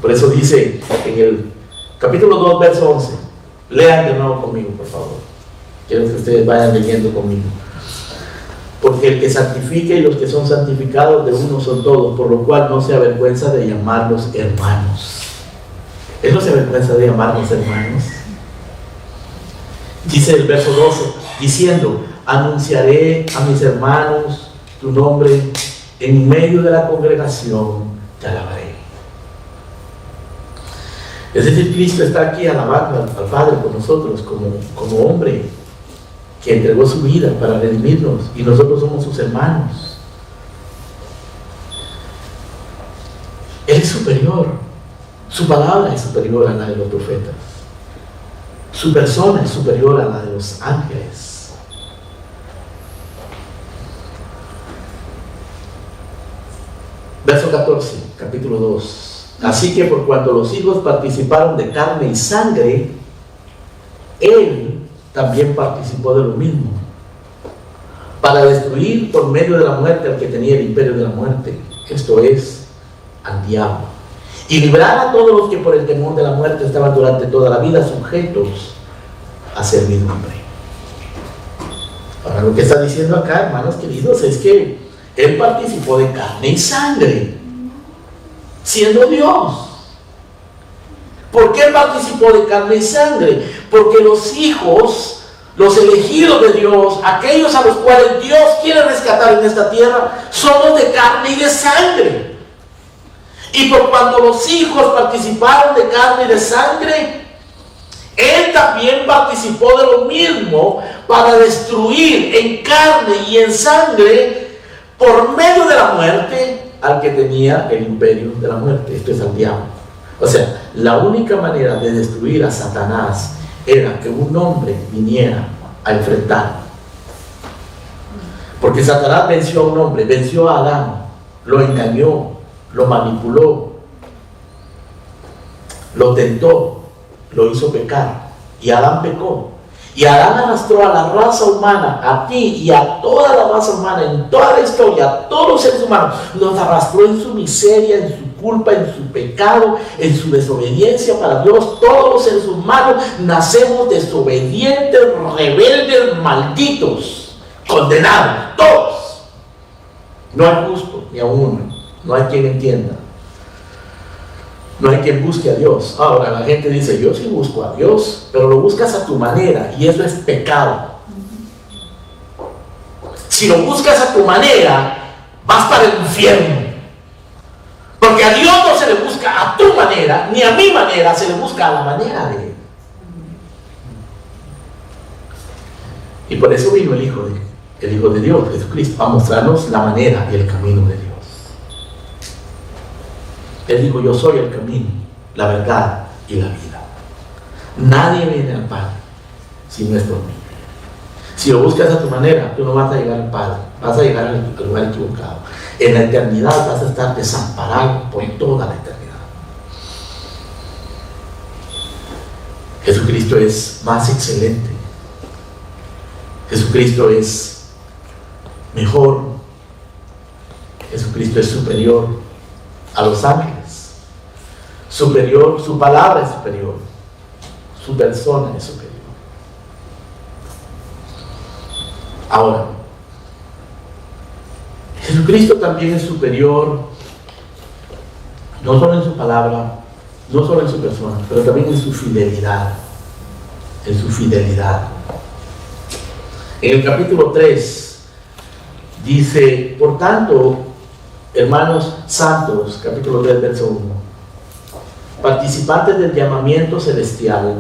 Por eso dice en el capítulo 2, verso 11. Lean de nuevo conmigo, por favor. Quiero que ustedes vayan leyendo conmigo. Porque el que santifica y los que son santificados de uno son todos, por lo cual no se avergüenza de llamarlos hermanos. Él no se avergüenza de llamarlos hermanos. Dice el verso 12, diciendo: anunciaré a mis hermanos tu nombre, en medio de la congregación te alabaré. Es decir, Cristo está aquí alabando al Padre con nosotros como hombre que entregó su vida para redimirnos, y nosotros somos sus hermanos. Él es superior, su palabra es superior a la de los profetas, su persona es superior a la de los ángeles. Verso 14, capítulo 2. Así que por cuanto los hijos participaron de carne y sangre, Él también participó de lo mismo, para destruir por medio de la muerte al que tenía el imperio de la muerte, esto es, al diablo, y librar a todos los que por el temor de la muerte estaban durante toda la vida sujetos a servidumbre. Ahora, lo que está diciendo acá, hermanos queridos, es que Él participó de carne y sangre, siendo Dios. ¿Por qué participó de carne y sangre? Porque los hijos, los elegidos de Dios, aquellos a los cuales Dios quiere rescatar en esta tierra, somos de carne y de sangre. Y por cuanto los hijos participaron de carne y de sangre, Él también participó de lo mismo para destruir en carne y en sangre, por medio de la muerte, al que tenía el imperio de la muerte, esto es al diablo. O sea, la única manera de destruir a Satanás era que un hombre viniera a enfrentarlo. Porque Satanás venció a un hombre, venció a Adán, lo engañó, lo manipuló, lo tentó, lo hizo pecar, y Adán pecó. Y Adán arrastró a la raza humana, a ti y a toda la raza humana, en toda la historia, a todos los seres humanos, los arrastró en su miseria, en su culpa, en su pecado, en su desobediencia para Dios. Todos los seres humanos nacemos desobedientes, rebeldes, malditos, condenados, todos. No hay justo, ni a uno, no hay quien entienda. No hay quien busque a Dios. Ahora la gente dice, yo sí busco a Dios, pero lo buscas a tu manera, y eso es pecado. Si lo buscas a tu manera, vas para el infierno. Porque a Dios no se le busca a tu manera, ni a mi manera, se le busca a la manera de Él. Y por eso vino el Hijo de Dios, Jesucristo, a mostrarnos la manera y el camino de Dios. Él dijo, yo soy el camino, la verdad y la vida. Nadie viene al Padre si no es por mí. Si lo buscas a tu manera, tú no vas a llegar al Padre, vas a llegar al lugar equivocado. En la eternidad vas a estar desamparado por toda la eternidad. Jesucristo es más excelente. Jesucristo es mejor. Jesucristo es superior a los ángeles. Superior, su palabra es superior. Su persona es superior. Ahora, Jesucristo también es superior, no solo en su palabra, no solo en su persona, pero también en su fidelidad. En su fidelidad. En el capítulo 3 dice, por tanto, hermanos santos, capítulo 3, verso 1, participantes del llamamiento celestial,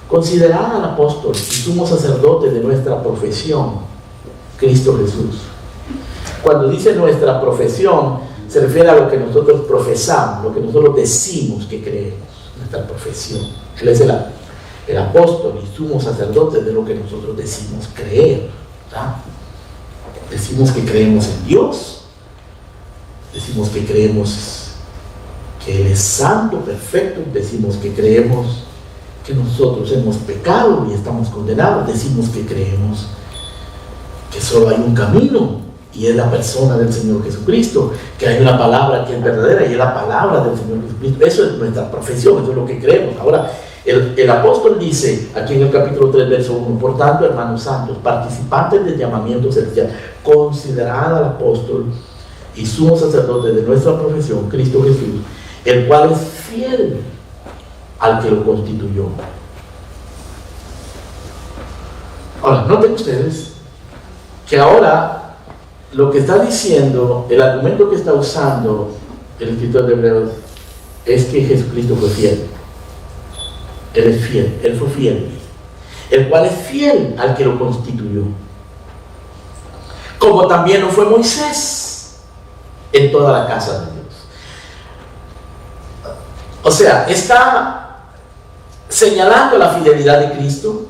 considerad al apóstol y sumo sacerdote de nuestra profesión, Cristo Jesús. Cuando dice nuestra profesión, se refiere a lo que nosotros profesamos, lo que nosotros decimos que creemos, nuestra profesión. Él es el apóstol y sumo sacerdote de lo que nosotros decimos creer, ¿verdad? Decimos que creemos en Dios, decimos que creemos que Él es santo, perfecto, decimos que creemos que nosotros hemos pecado y estamos condenados, decimos que creemos que solo hay un camino y es la persona del Señor Jesucristo, que hay una palabra que es verdadera y es la palabra del Señor Jesucristo. Eso es nuestra profesión, eso es lo que creemos. Ahora, el apóstol dice aquí en el capítulo 3, verso 1, por tanto, hermanos santos, participantes del llamamiento celestial, considerad al apóstol y sumo sacerdote de nuestra profesión, Cristo Jesús, el cual es fiel al que lo constituyó. Ahora, noten ustedes que ahora lo que está diciendo, el argumento que está usando el escritor de Hebreos es que Jesucristo fue fiel. Él es fiel, Él fue fiel, el cual es fiel al que lo constituyó. Como también lo fue Moisés en toda la casa de Dios. O sea, está señalando la fidelidad de Cristo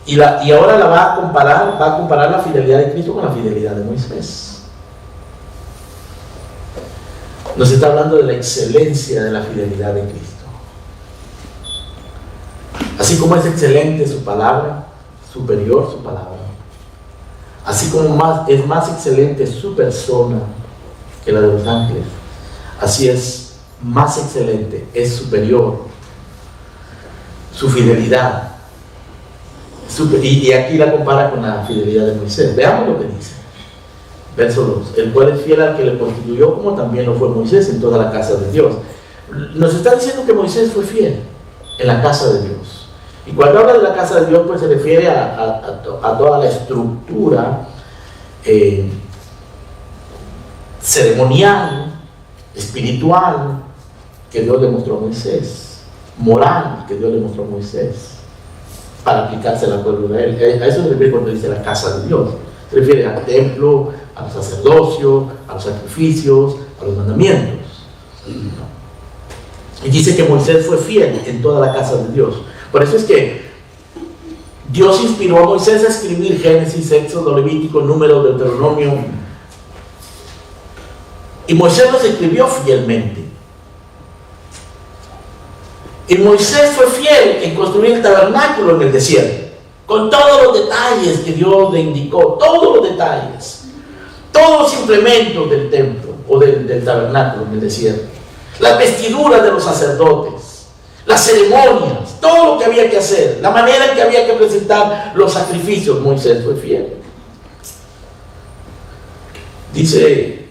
y ahora va a comparar la fidelidad de Cristo con la fidelidad de Moisés. Nos está hablando de la excelencia de la fidelidad de Cristo. Así como es excelente su palabra, superior su palabra. Así como es más excelente su persona que la de los ángeles, así es más excelente, es superior su fidelidad. Y aquí la compara con la fidelidad de Moisés. Veamos lo que dice. Verso 2. El cual es fiel al que le constituyó, como también lo fue Moisés en toda la casa de Dios. Nos está diciendo que Moisés fue fiel en la casa de Dios. Y cuando habla de la casa de Dios, pues se refiere a toda la estructura ceremonial, espiritual, que Dios le mostró a Moisés, moral, que Dios le mostró a Moisés, para aplicársela al pueblo de él. A eso se refiere cuando dice la casa de Dios. Se refiere al templo, al sacerdocio, a los sacrificios, a los mandamientos. Y dice que Moisés fue fiel en toda la casa de Dios. Por eso es que Dios inspiró a Moisés a escribir Génesis, Éxodo, Levítico, Número, Deuteronomio. Y Moisés los escribió fielmente. Y Moisés fue fiel en construir el tabernáculo en el desierto, con todos los detalles que Dios le indicó, todos los detalles, todos los implementos del templo o del tabernáculo en el desierto, las vestiduras de los sacerdotes, las ceremonias, todo lo que había que hacer, la manera en que había que presentar los sacrificios. Moisés fue fiel. Dice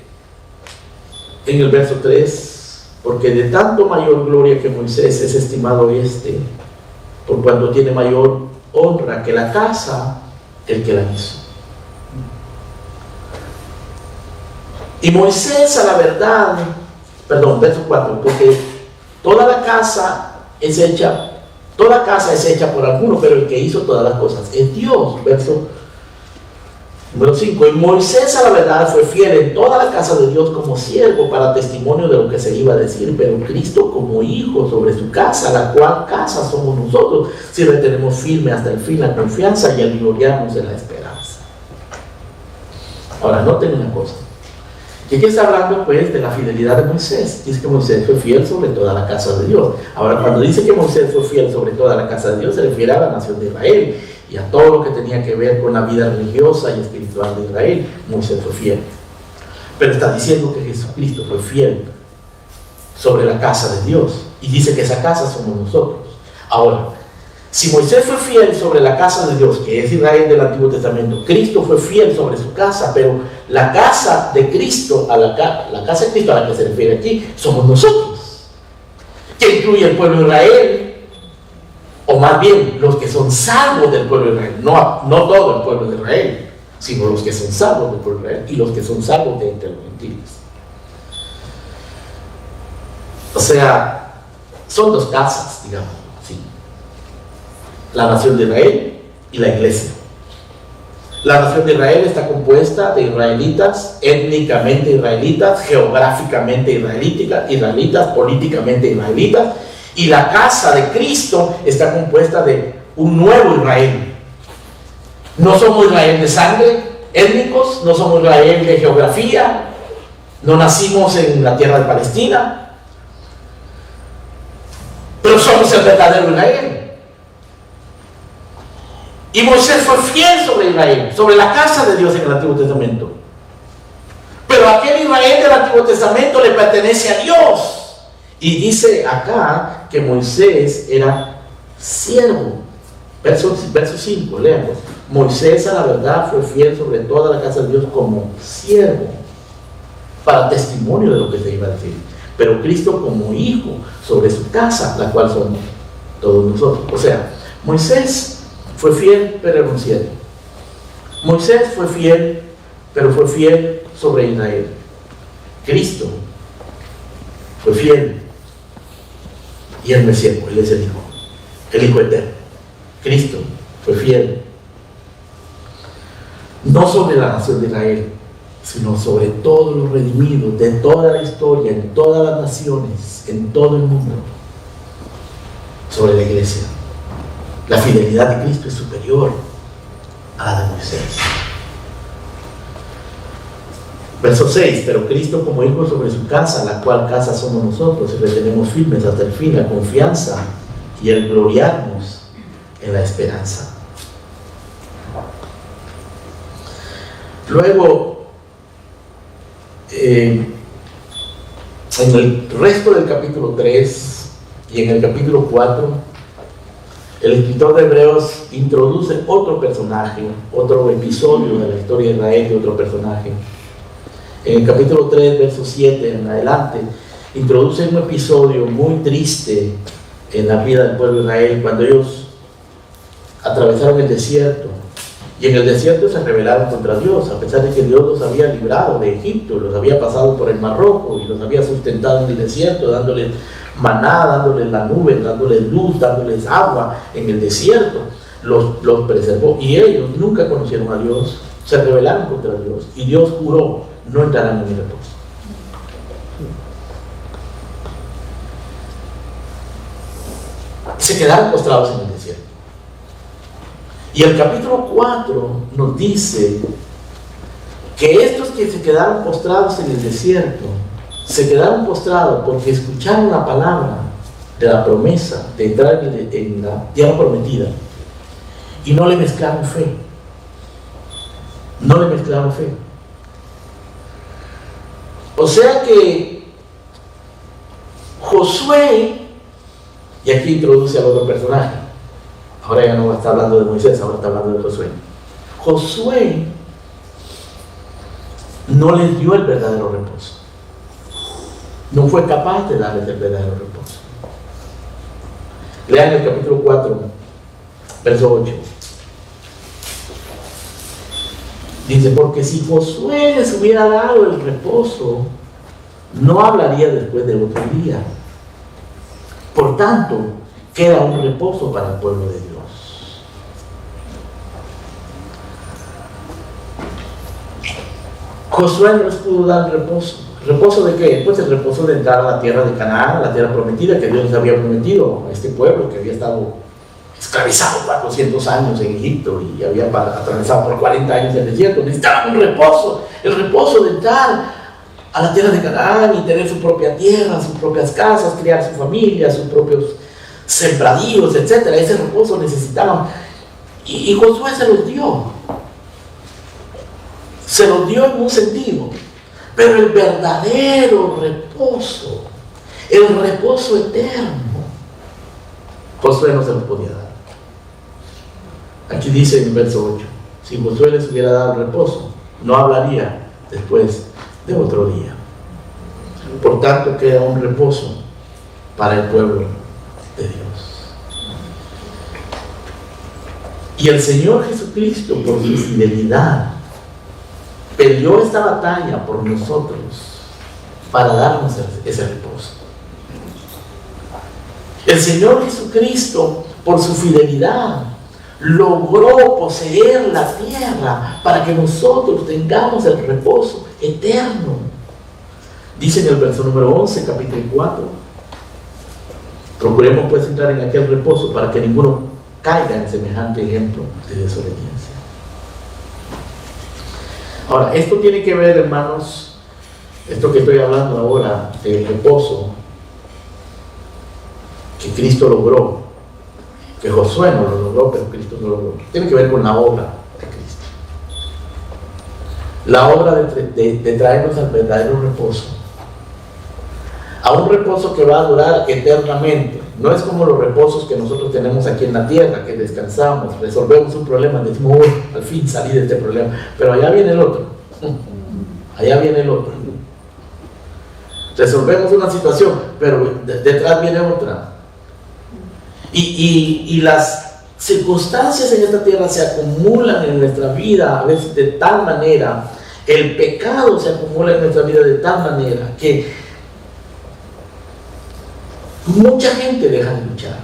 en el verso 3, porque de tanto mayor gloria que Moisés es estimado por cuanto tiene mayor honra que la casa, el que la hizo. Y Moisés, a la verdad, verso 4, porque toda casa es hecha por alguno, pero el que hizo todas las cosas es Dios. Verso número 5, y Moisés a la verdad fue fiel en toda la casa de Dios como siervo para testimonio de lo que se iba a decir, pero Cristo como hijo sobre su casa, la cual casa somos nosotros, si retenemos firme hasta el fin la confianza y el gloriarnos en la esperanza. Ahora, noten una cosa. ¿Y aquí está hablando pues de la fidelidad de Moisés? Dice que Moisés fue fiel sobre toda la casa de Dios. Ahora, cuando dice que Moisés fue fiel sobre toda la casa de Dios, se refiere a la nación de Israel y a todo lo que tenía que ver con la vida religiosa y espiritual de Israel. Moisés fue fiel. Pero está diciendo que Jesucristo fue fiel sobre la casa de Dios, y dice que esa casa somos nosotros. Ahora, si Moisés fue fiel sobre la casa de Dios, que es Israel del Antiguo Testamento, Cristo fue fiel sobre su casa, pero la casa de Cristo, la casa de Cristo a la que se refiere aquí, somos nosotros, que incluye el pueblo de Israel, o más bien los que son salvos del pueblo de Israel, no todo el pueblo de Israel, sino los que son salvos del pueblo de Israel y los que son salvos de entre los gentiles. O sea, son dos casas, digamos así: la nación de Israel y la iglesia. La nación de Israel está compuesta de israelitas, étnicamente israelitas, geográficamente israelitas, políticamente israelitas, y la casa de Cristo está compuesta de un nuevo Israel. No somos Israel de sangre, étnicos, no somos Israel de geografía, no nacimos en la tierra de Palestina, pero somos el verdadero Israel. Y Moisés fue fiel sobre Israel, sobre la casa de Dios en el Antiguo Testamento. Pero aquel Israel del Antiguo Testamento le pertenece a Dios. Y dice acá que Moisés era siervo. Verso 5, leamos. Moisés a la verdad fue fiel sobre toda la casa de Dios como siervo, para testimonio de lo que se iba a decir. Pero Cristo como hijo sobre su casa, la cual somos todos nosotros. O sea, Moisés fue fiel, pero era un siervo. Moisés fue fiel, pero fue fiel sobre Israel. Cristo fue fiel, y él no es siervo, él es el hijo eterno. Cristo fue fiel, no sobre la nación de Israel, sino sobre todos los redimidos de toda la historia, en todas las naciones, en todo el mundo, sobre la iglesia. La fidelidad de Cristo es superior a la de Moisés. Verso 6, pero Cristo como hijo sobre su casa, la cual casa somos nosotros, y retenemos firmes hasta el fin la confianza y el gloriarnos en la esperanza. Luego, en el resto del capítulo 3 y en el capítulo 4, el escritor de Hebreos introduce otro personaje, otro episodio de la historia de Israel y otro personaje. En el capítulo 3, verso 7 en adelante, introduce un episodio muy triste en la vida del pueblo de Israel, cuando ellos atravesaron el desierto, y en el desierto se rebelaron contra Dios, a pesar de que Dios los había librado de Egipto, los había pasado por el Mar Rojo y los había sustentado en el desierto, dándoles maná, dándoles la nube, dándoles luz, dándoles agua en el desierto. Los preservó, y ellos nunca conocieron a Dios, se rebelaron contra Dios, y Dios juró: no entrarán en mi reposo. Se quedaron postrados en el desierto. Y el capítulo 4 nos dice que estos que se quedaron postrados en el desierto, se quedaron postrados porque escucharon la palabra de la promesa de entrar en la tierra prometida y no le mezclaron fe. No le mezclaron fe. O sea que Josué, y aquí introduce al otro personaje, ahora ya no está hablando de Moisés, ahora está hablando de Josué. Josué no les dio el verdadero reposo. No fue capaz de darles el verdadero reposo. Lean el capítulo 4, verso 8. Dice, porque si Josué les hubiera dado el reposo, no hablaría después del otro día. Por tanto, queda un reposo para el pueblo de Dios. Josué no les pudo dar reposo. ¿Reposo de qué? Pues el reposo de entrar a la tierra de Canaán, la tierra prometida que Dios les había prometido a este pueblo que había estado esclavizado 400 años en Egipto y había atravesado por 40 años el desierto. Necesitaban un reposo, el reposo de entrar a la tierra de Canaán y tener su propia tierra, sus propias casas, criar su familia, sus propios sembradíos, etc. Ese reposo necesitaban. Y Josué se los dio. Se los dio en un sentido. Pero el verdadero reposo, el reposo eterno, Josué no se los podía dar. Aquí dice en el verso 8, si Josué les hubiera dado reposo, no hablaría después de otro día. Por tanto, queda un reposo para el pueblo de Dios. Y el Señor Jesucristo, por su fidelidad, peleó esta batalla por nosotros para darnos ese reposo. El Señor Jesucristo, por su fidelidad, logró poseer la tierra para que nosotros tengamos el reposo eterno. Dice en el verso número 11, capítulo 4, procuremos pues entrar en aquel reposo para que ninguno caiga en semejante ejemplo de desobediencia. Ahora, esto tiene que ver, hermanos, esto que estoy hablando ahora, del reposo que Cristo logró, que Josué no lo logró, pero Cristo lo logró. Tiene que ver con la obra de Cristo. La obra de traernos al verdadero reposo. A un reposo que va a durar eternamente. No es como los reposos que nosotros tenemos aquí en la tierra, que descansamos, resolvemos un problema, decimos, al fin salí de este problema, pero allá viene el otro. Allá viene el otro. Resolvemos una situación, pero detrás viene otra. Y las circunstancias en esta tierra se acumulan en nuestra vida, a veces de tal manera, el pecado se acumula en nuestra vida de tal manera que mucha gente deja de luchar,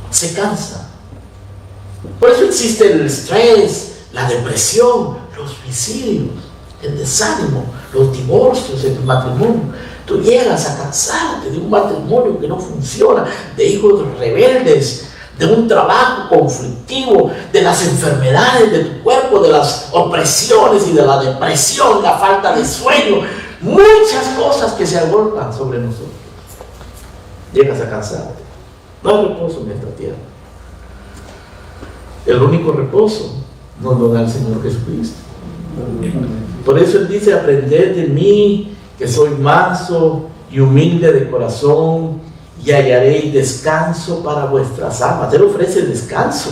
se cansa. Por eso existe el estrés, la depresión, los suicidios, el desánimo, los divorcios en tu matrimonio. Tú llegas a cansarte de un matrimonio que no funciona, de hijos rebeldes, de un trabajo conflictivo, de las enfermedades de tu cuerpo, de las opresiones y de la depresión, la falta de sueño, muchas cosas que se agolpan sobre nosotros. Llegas a cansarte. No hay reposo en esta tierra. El único reposo nos lo da el Señor Jesucristo. Por eso Él dice, aprended de mí, que soy manso y humilde de corazón, y hallaréis descanso para vuestras almas. Él ofrece descanso.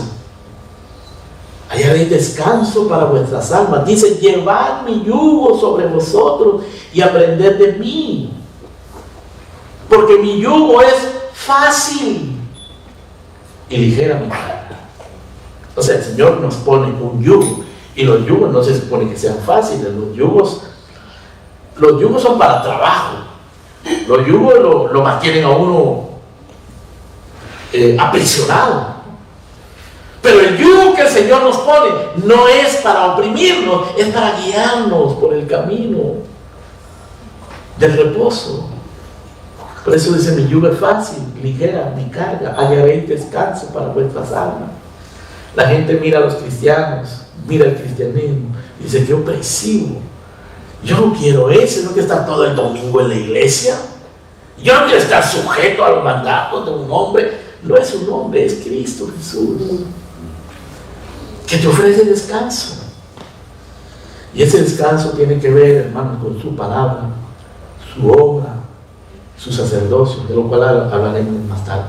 Hallaréis descanso para vuestras almas. Dice, llevad mi yugo sobre vosotros y aprended de mí. Porque mi yugo es fácil y ligera mi carga. O sea, el Señor nos pone un yugo. Y los yugos no se supone que sean fáciles. Los yugos son para trabajo. Los yugos lo mantienen a uno aprisionado. Pero el yugo que el Señor nos pone no es para oprimirnos, es para guiarnos por el camino del reposo. Por eso dice, mi yugo es fácil, ligera mi carga, hallaréis descanso para vuestras almas. La gente mira a los cristianos, mira el cristianismo, y dice, qué opresivo. Yo no quiero eso, no quiero estar todo el domingo en la iglesia. Yo no quiero estar sujeto a los mandatos de un hombre. No es un hombre, es Cristo Jesús, que te ofrece descanso. Y ese descanso tiene que ver, hermanos, con su palabra, su obra, su sacerdocio, de lo cual hablaremos más tarde.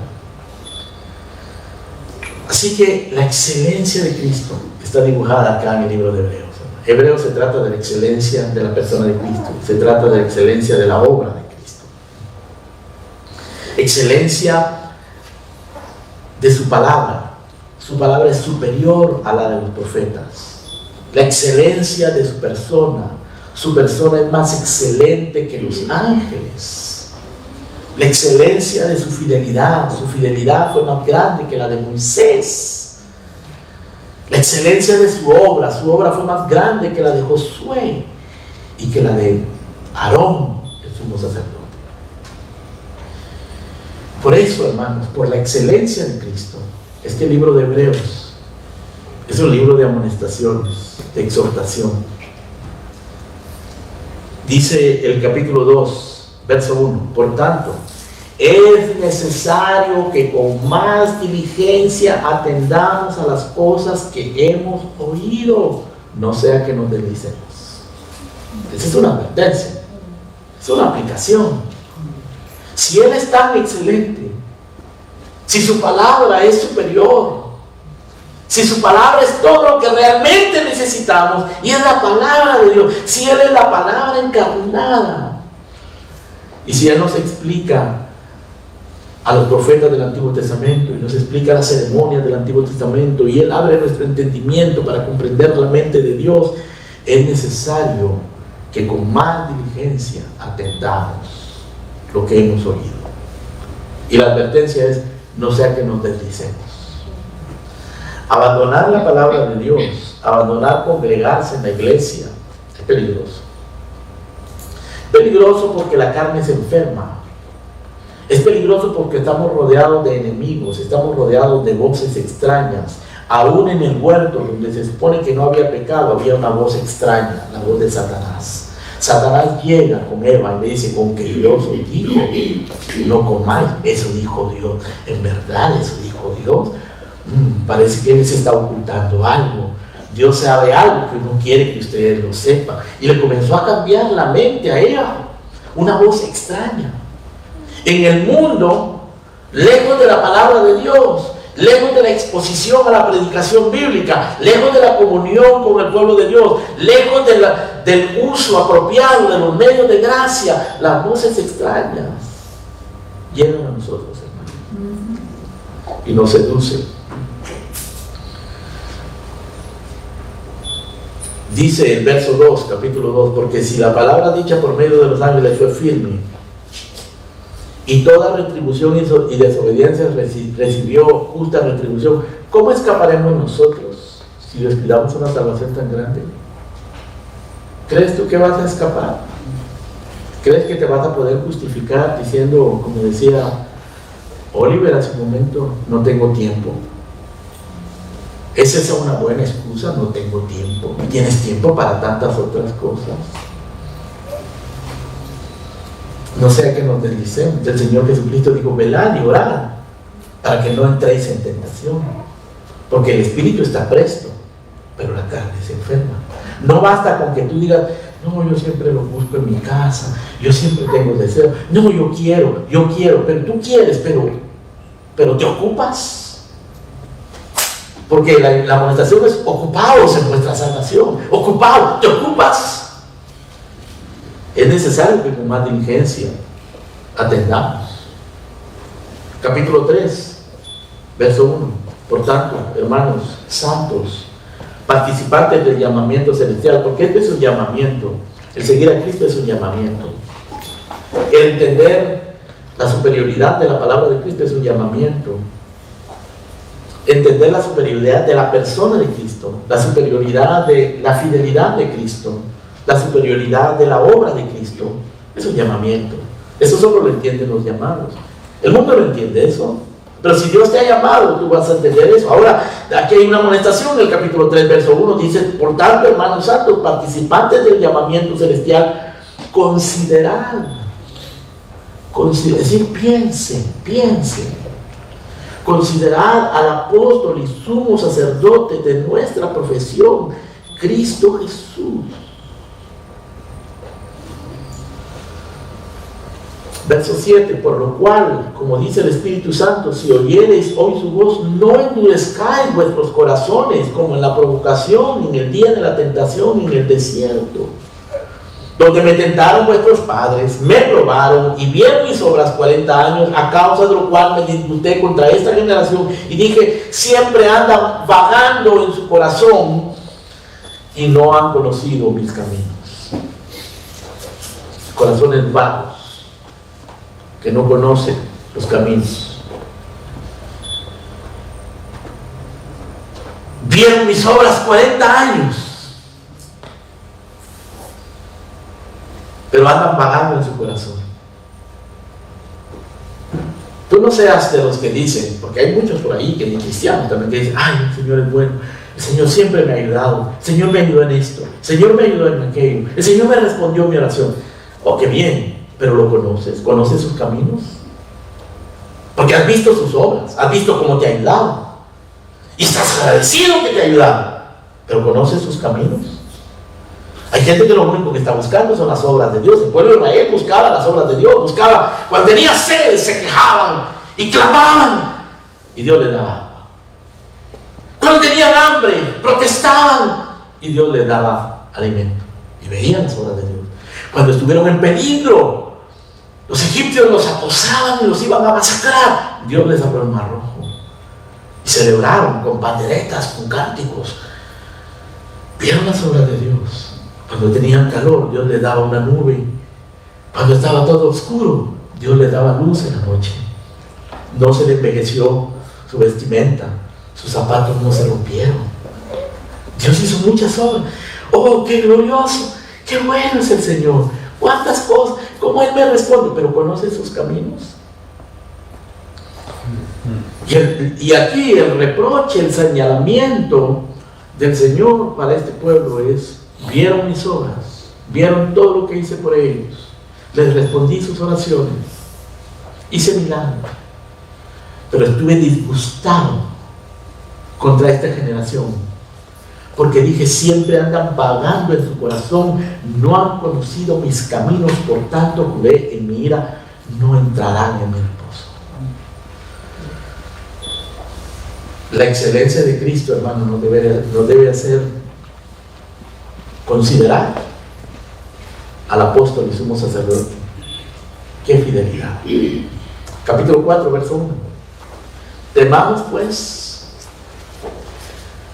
Así que la excelencia de Cristo está dibujada acá en el libro de Hebreos. Hebreos se trata de la excelencia de la persona de Cristo, se trata de la excelencia de la obra de Cristo. Excelencia de su palabra. Su palabra es superior a la de los profetas. La excelencia de su persona es más excelente que los ángeles. La excelencia de su fidelidad fue más grande que la de Moisés. La excelencia de su obra fue más grande que la de Josué y que la de Aarón, el sumo sacerdote. Por eso, hermanos, por la excelencia de Cristo, este libro de Hebreos es un libro de amonestaciones, de exhortación. Dice el capítulo 2, verso 1, por tanto, es necesario que con más diligencia atendamos a las cosas que hemos oído, no sea que nos deslicemos. Esa es una advertencia, es una aplicación. Si Él es tan excelente, si su palabra es superior, si su palabra es todo lo que realmente necesitamos, y es la palabra de Dios, si Él es la palabra encarnada, y si Él nos explica a los profetas del Antiguo Testamento, y nos explica las ceremonias del Antiguo Testamento, y Él abre nuestro entendimiento para comprender la mente de Dios, es necesario que con más diligencia atendamos lo que hemos oído. Y la advertencia es, no sea que nos deslicemos. Abandonar la palabra de Dios, abandonar congregarse en la iglesia, es peligroso. Peligroso porque la carne se enferma. Es peligroso porque estamos rodeados de enemigos, estamos rodeados de voces extrañas. Aún en el huerto, donde se supone que no había pecado, había una voz extraña, la voz de Satanás. Satanás llega con Eva y le dice, con que Dios os dijo, no comáis, eso dijo Dios. En verdad, eso dijo Dios. Parece que Él se está ocultando algo. Dios sabe algo que no quiere que ustedes lo sepan. Y le comenzó a cambiar la mente a Eva. Una voz extraña. En el mundo, lejos de la palabra de Dios, lejos de la exposición a la predicación bíblica, lejos de la comunión con el pueblo de Dios, lejos del uso apropiado de los medios de gracia, las voces extrañas llegan a nosotros, hermanos, y nos seducen. Dice el verso 2, capítulo 2, porque si la palabra dicha por medio de los ángeles fue firme, y toda retribución y desobediencia recibió justa retribución, ¿cómo escaparemos nosotros si descuidamos una salvación tan grande? ¿Crees tú que vas a escapar? ¿Crees que te vas a poder justificar diciendo, como decía Oliver hace un momento, no tengo tiempo? ¿Es esa una buena excusa? No tengo tiempo. ¿Tienes tiempo para tantas otras cosas? No sea que nos deslicemos. El Señor Jesucristo dijo, velad y orad para que no entréis en tentación, porque el espíritu está presto, pero la carne se enferma. No basta con que tú digas, no, yo siempre lo busco en mi casa, yo siempre tengo deseo, no, yo quiero, pero tú quieres, pero te ocupas. Porque la amonestación es ocupados en vuestra salvación, ocupado, te ocupas. Es necesario que con más diligencia atendamos. Capítulo 3, verso 1. Por tanto, hermanos santos, participantes del llamamiento celestial, porque este es un llamamiento. El seguir a Cristo es un llamamiento. El entender la superioridad de la palabra de Cristo es un llamamiento. Entender la superioridad de la persona de Cristo, la superioridad de la fidelidad de Cristo, la superioridad de la obra de Cristo, es un llamamiento. Eso solo lo entienden los llamados. ¿El mundo lo entiende eso? Pero si Dios te ha llamado, tú vas a entender eso. Ahora, aquí hay una amonestación en el capítulo 3, verso 1. Dice, por tanto, hermanos santos, participantes del llamamiento celestial, considerad. Es decir, piensen. Considerad al apóstol y sumo sacerdote de nuestra profesión, Cristo Jesús. Verso 7, por lo cual, como dice el Espíritu Santo, si oyereis hoy su voz, no endurezcáis vuestros corazones como en la provocación, en el día de la tentación, en el desierto, donde me tentaron vuestros padres, me probaron y vieron mis obras 40 años, a causa de lo cual me disputé contra esta generación y dije, siempre andan vagando en su corazón y no han conocido mis caminos. Corazones vagos, que no conocen los caminos. Vieron mis obras 40 años, pero andan vagando en su corazón. Tú no seas de los que dicen, porque hay muchos por ahí que ni cristianos también que dicen, ay, el Señor es bueno, el Señor siempre me ha ayudado, el Señor me ayudó en esto, el Señor me ayudó en aquello, el Señor me respondió mi oración. Oh, qué bien, pero lo conoces sus caminos, porque has visto sus obras, has visto cómo te ha ayudado y estás agradecido que te ha ayudado, pero conoces sus caminos. Hay gente que lo único que está buscando son las obras de Dios. El pueblo de Israel buscaba las obras de Dios, buscaba, cuando tenía sed se quejaban y clamaban y Dios les daba agua. Cuando tenían hambre protestaban y Dios les daba alimento y veían las obras de Dios. Cuando estuvieron en peligro, los egipcios los acosaban y los iban a masacrar, Dios les abrió el mar rojo y celebraron con panderetas, con cánticos. Vieron las obras de Dios. Cuando tenían calor, Dios les daba una nube. Cuando estaba todo oscuro, Dios les daba luz en la noche. No se le envejeció su vestimenta, sus zapatos no se rompieron. Dios hizo muchas obras. Oh, qué glorioso, qué bueno es el Señor. Cuántas cosas, cómo Él me responde, pero conoce sus caminos. Y aquí el reproche, el señalamiento del Señor para este pueblo es: vieron mis obras, vieron todo lo que hice por ellos, les respondí sus oraciones, hice milagros, pero estuve disgustado contra esta generación, porque dije, siempre andan vagando en su corazón, no han conocido mis caminos, por tanto juré en mi ira, no entrarán en mi reposo. La excelencia de Cristo, hermano, nos debe hacer considerar al apóstol y sumo sacerdote. ¡Qué fidelidad! Capítulo 4, verso 1. Temamos pues,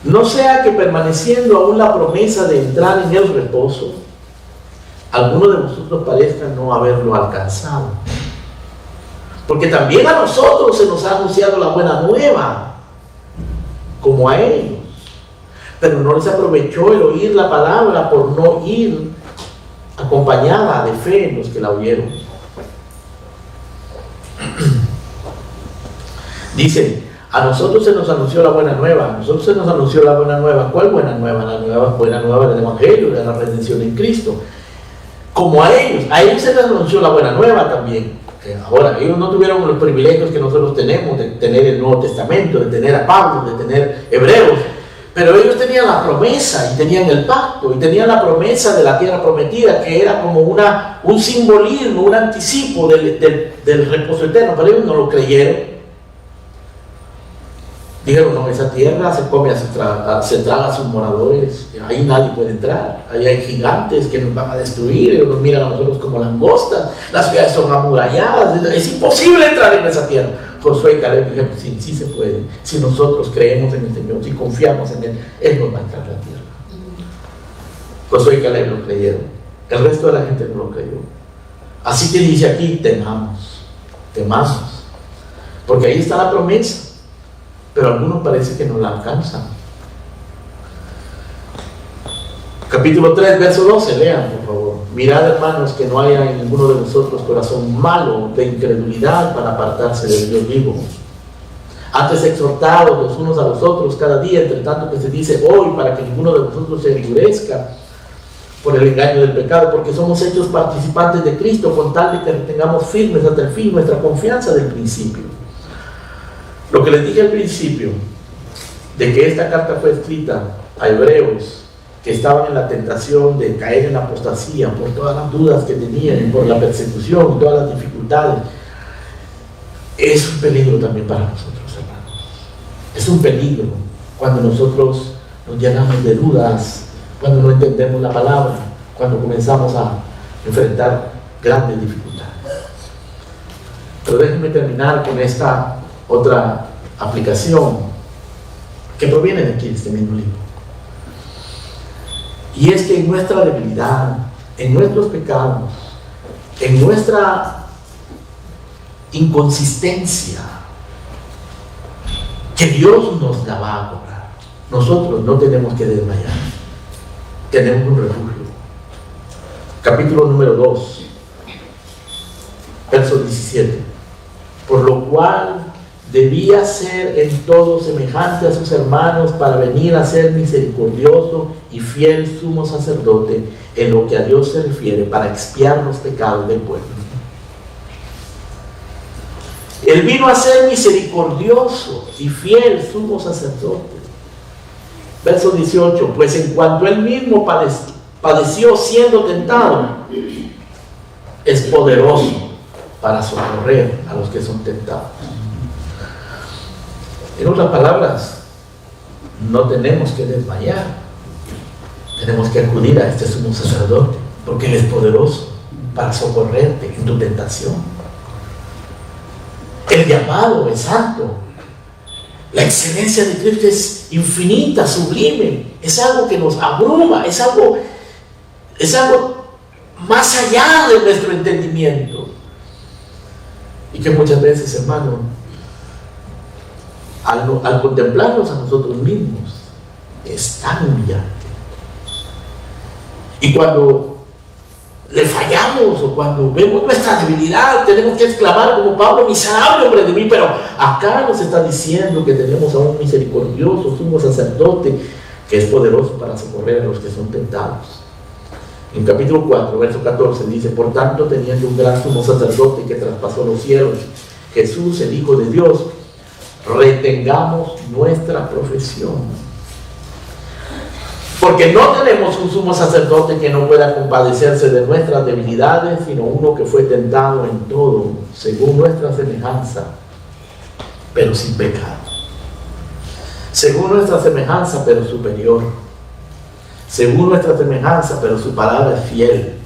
no sea que permaneciendo aún la promesa de entrar en el reposo, alguno de vosotros parezca no haberlo alcanzado. Porque también a nosotros se nos ha anunciado la buena nueva, como a ellos. Pero no les aprovechó el oír la palabra por no ir acompañada de fe en los que la oyeron. Dice, a nosotros se nos anunció la buena nueva. A nosotros se nos anunció la buena nueva. ¿Cuál buena nueva? La buena nueva del Evangelio, de la redención en Cristo. Como a ellos se les anunció la buena nueva también. Ahora, ellos no tuvieron los privilegios que nosotros tenemos de tener el Nuevo Testamento, de tener a Pablo, de tener hebreos. Pero ellos tenían la promesa y tenían el pacto y tenían la promesa de la tierra prometida, que era como un simbolismo, un anticipo del reposo eterno. Pero ellos no lo creyeron. Dijeron, no, esa tierra se come, se traga a sus moradores, ahí nadie puede entrar, ahí hay gigantes que nos van a destruir, ellos nos miran a nosotros como langostas, las ciudades son amuralladas, es imposible entrar en esa tierra. Josué y Caleb dijeron, sí se puede, si nosotros creemos en el Señor, si confiamos en Él nos va a entrar a la tierra. Josué y Caleb lo creyeron, el resto de la gente no lo creyó. Así que dice aquí, temamos, porque ahí está la promesa. Pero algunos parece que no la alcanzan. Capítulo 3, verso 12, lean por favor. Mirad, hermanos, que no haya en ninguno de vosotros corazón malo de incredulidad para apartarse del Dios vivo. Antes exhortados los unos a los otros cada día, entre tanto que se dice hoy, para que ninguno de nosotros se endurezca por el engaño del pecado, porque somos hechos participantes de Cristo, con tal de que retengamos firmes hasta el fin nuestra confianza del principio. Lo que les dije al principio, de que esta carta fue escrita a hebreos que estaban en la tentación de caer en la apostasía por todas las dudas que tenían, por la persecución, todas las dificultades, es un peligro también para nosotros, hermanos. Es un peligro cuando nosotros nos llenamos de dudas, cuando no entendemos la palabra, cuando comenzamos a enfrentar grandes dificultades. Pero déjenme terminar con esta otra aplicación que proviene de aquí, de este mismo libro. Y es que en nuestra debilidad, en nuestros pecados, en nuestra inconsistencia, que Dios nos la va a cobrar. Nosotros no tenemos que desmayar. Tenemos un refugio. Capítulo número 2, verso 17. Por lo cual debía ser en todo semejante a sus hermanos para venir a ser misericordioso y fiel sumo sacerdote en lo que a Dios se refiere, para expiar los pecados del pueblo. Él vino a ser misericordioso y fiel sumo sacerdote. Verso 18, pues en cuanto él mismo padeció siendo tentado, es poderoso para socorrer a los que son tentados. En otras palabras, no tenemos que desmayar, tenemos que acudir a este sumo sacerdote, porque él es poderoso para socorrerte en tu tentación. El llamado es santo. La excelencia de Cristo es infinita, sublime. Es algo que nos abruma, es algo más allá de nuestro entendimiento. Y que muchas veces, hermano, al contemplarnos a nosotros mismos, es tan humillante. Y cuando le fallamos o cuando vemos nuestra debilidad, tenemos que exclamar como Pablo: miserable hombre de mí. Pero acá nos está diciendo que tenemos a un misericordioso sumo sacerdote que es poderoso para socorrer a los que son tentados. En capítulo 4, verso 14 dice: por tanto, teniendo un gran sumo sacerdote que traspasó los cielos, Jesús, el Hijo de Dios, retengamos nuestra profesión. Porque no tenemos un sumo sacerdote que no pueda compadecerse de nuestras debilidades, sino uno que fue tentado en todo, según nuestra semejanza, pero sin pecado. Según nuestra semejanza, pero superior. Según nuestra semejanza, pero su palabra es fiel,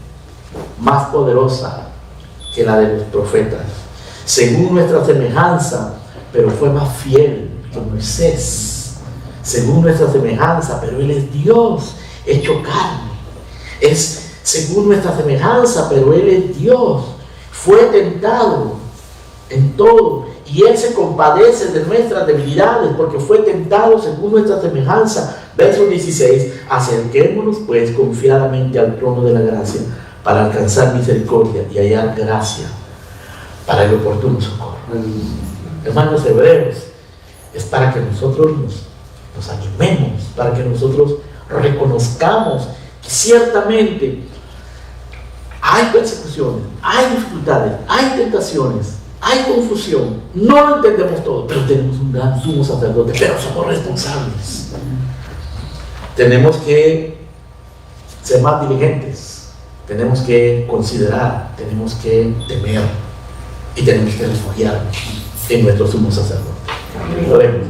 más poderosa que la de los profetas. Según nuestra semejanza, pero fue más fiel que Moisés. Según nuestra semejanza, pero Él es Dios hecho carne. Es según nuestra semejanza, pero Él es Dios. Fue tentado en todo, y Él se compadece de nuestras debilidades, porque fue tentado según nuestra semejanza. Verso 16: acerquémonos pues confiadamente al trono de la gracia, para alcanzar misericordia y hallar gracia para el oportuno socorro. Hermanos hebreos, es para que nosotros nos animemos, para que nosotros reconozcamos que ciertamente hay persecuciones, hay dificultades, hay tentaciones, hay confusión. No lo entendemos todo, pero tenemos un gran sumo sacerdote, pero somos responsables. Tenemos que ser más diligentes, tenemos que considerar, tenemos que temer y tenemos que refugiarnos en nuestro sumo sacerdote. Oremos.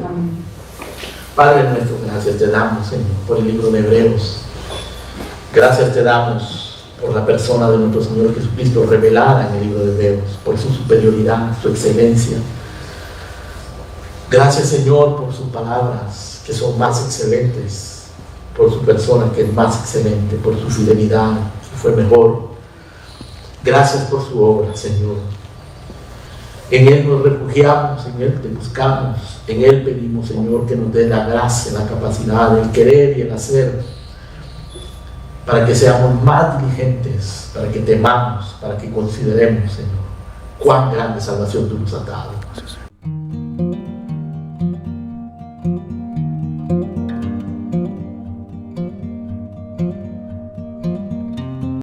Padre nuestro, gracias te damos, Señor, por el libro de Hebreos. Gracias te damos por la persona de nuestro Señor Jesucristo revelada en el libro de Hebreos, por su superioridad, su excelencia. Gracias, Señor, por sus palabras que son más excelentes, por su persona que es más excelente, por su fidelidad que fue mejor. Gracias por su obra, Señor. En Él nos refugiamos, en Él te buscamos, en Él pedimos, Señor, que nos dé la gracia, la capacidad, el querer y el hacer, para que seamos más diligentes, para que temamos, para que consideremos, Señor, cuán grande salvación tú nos has dado.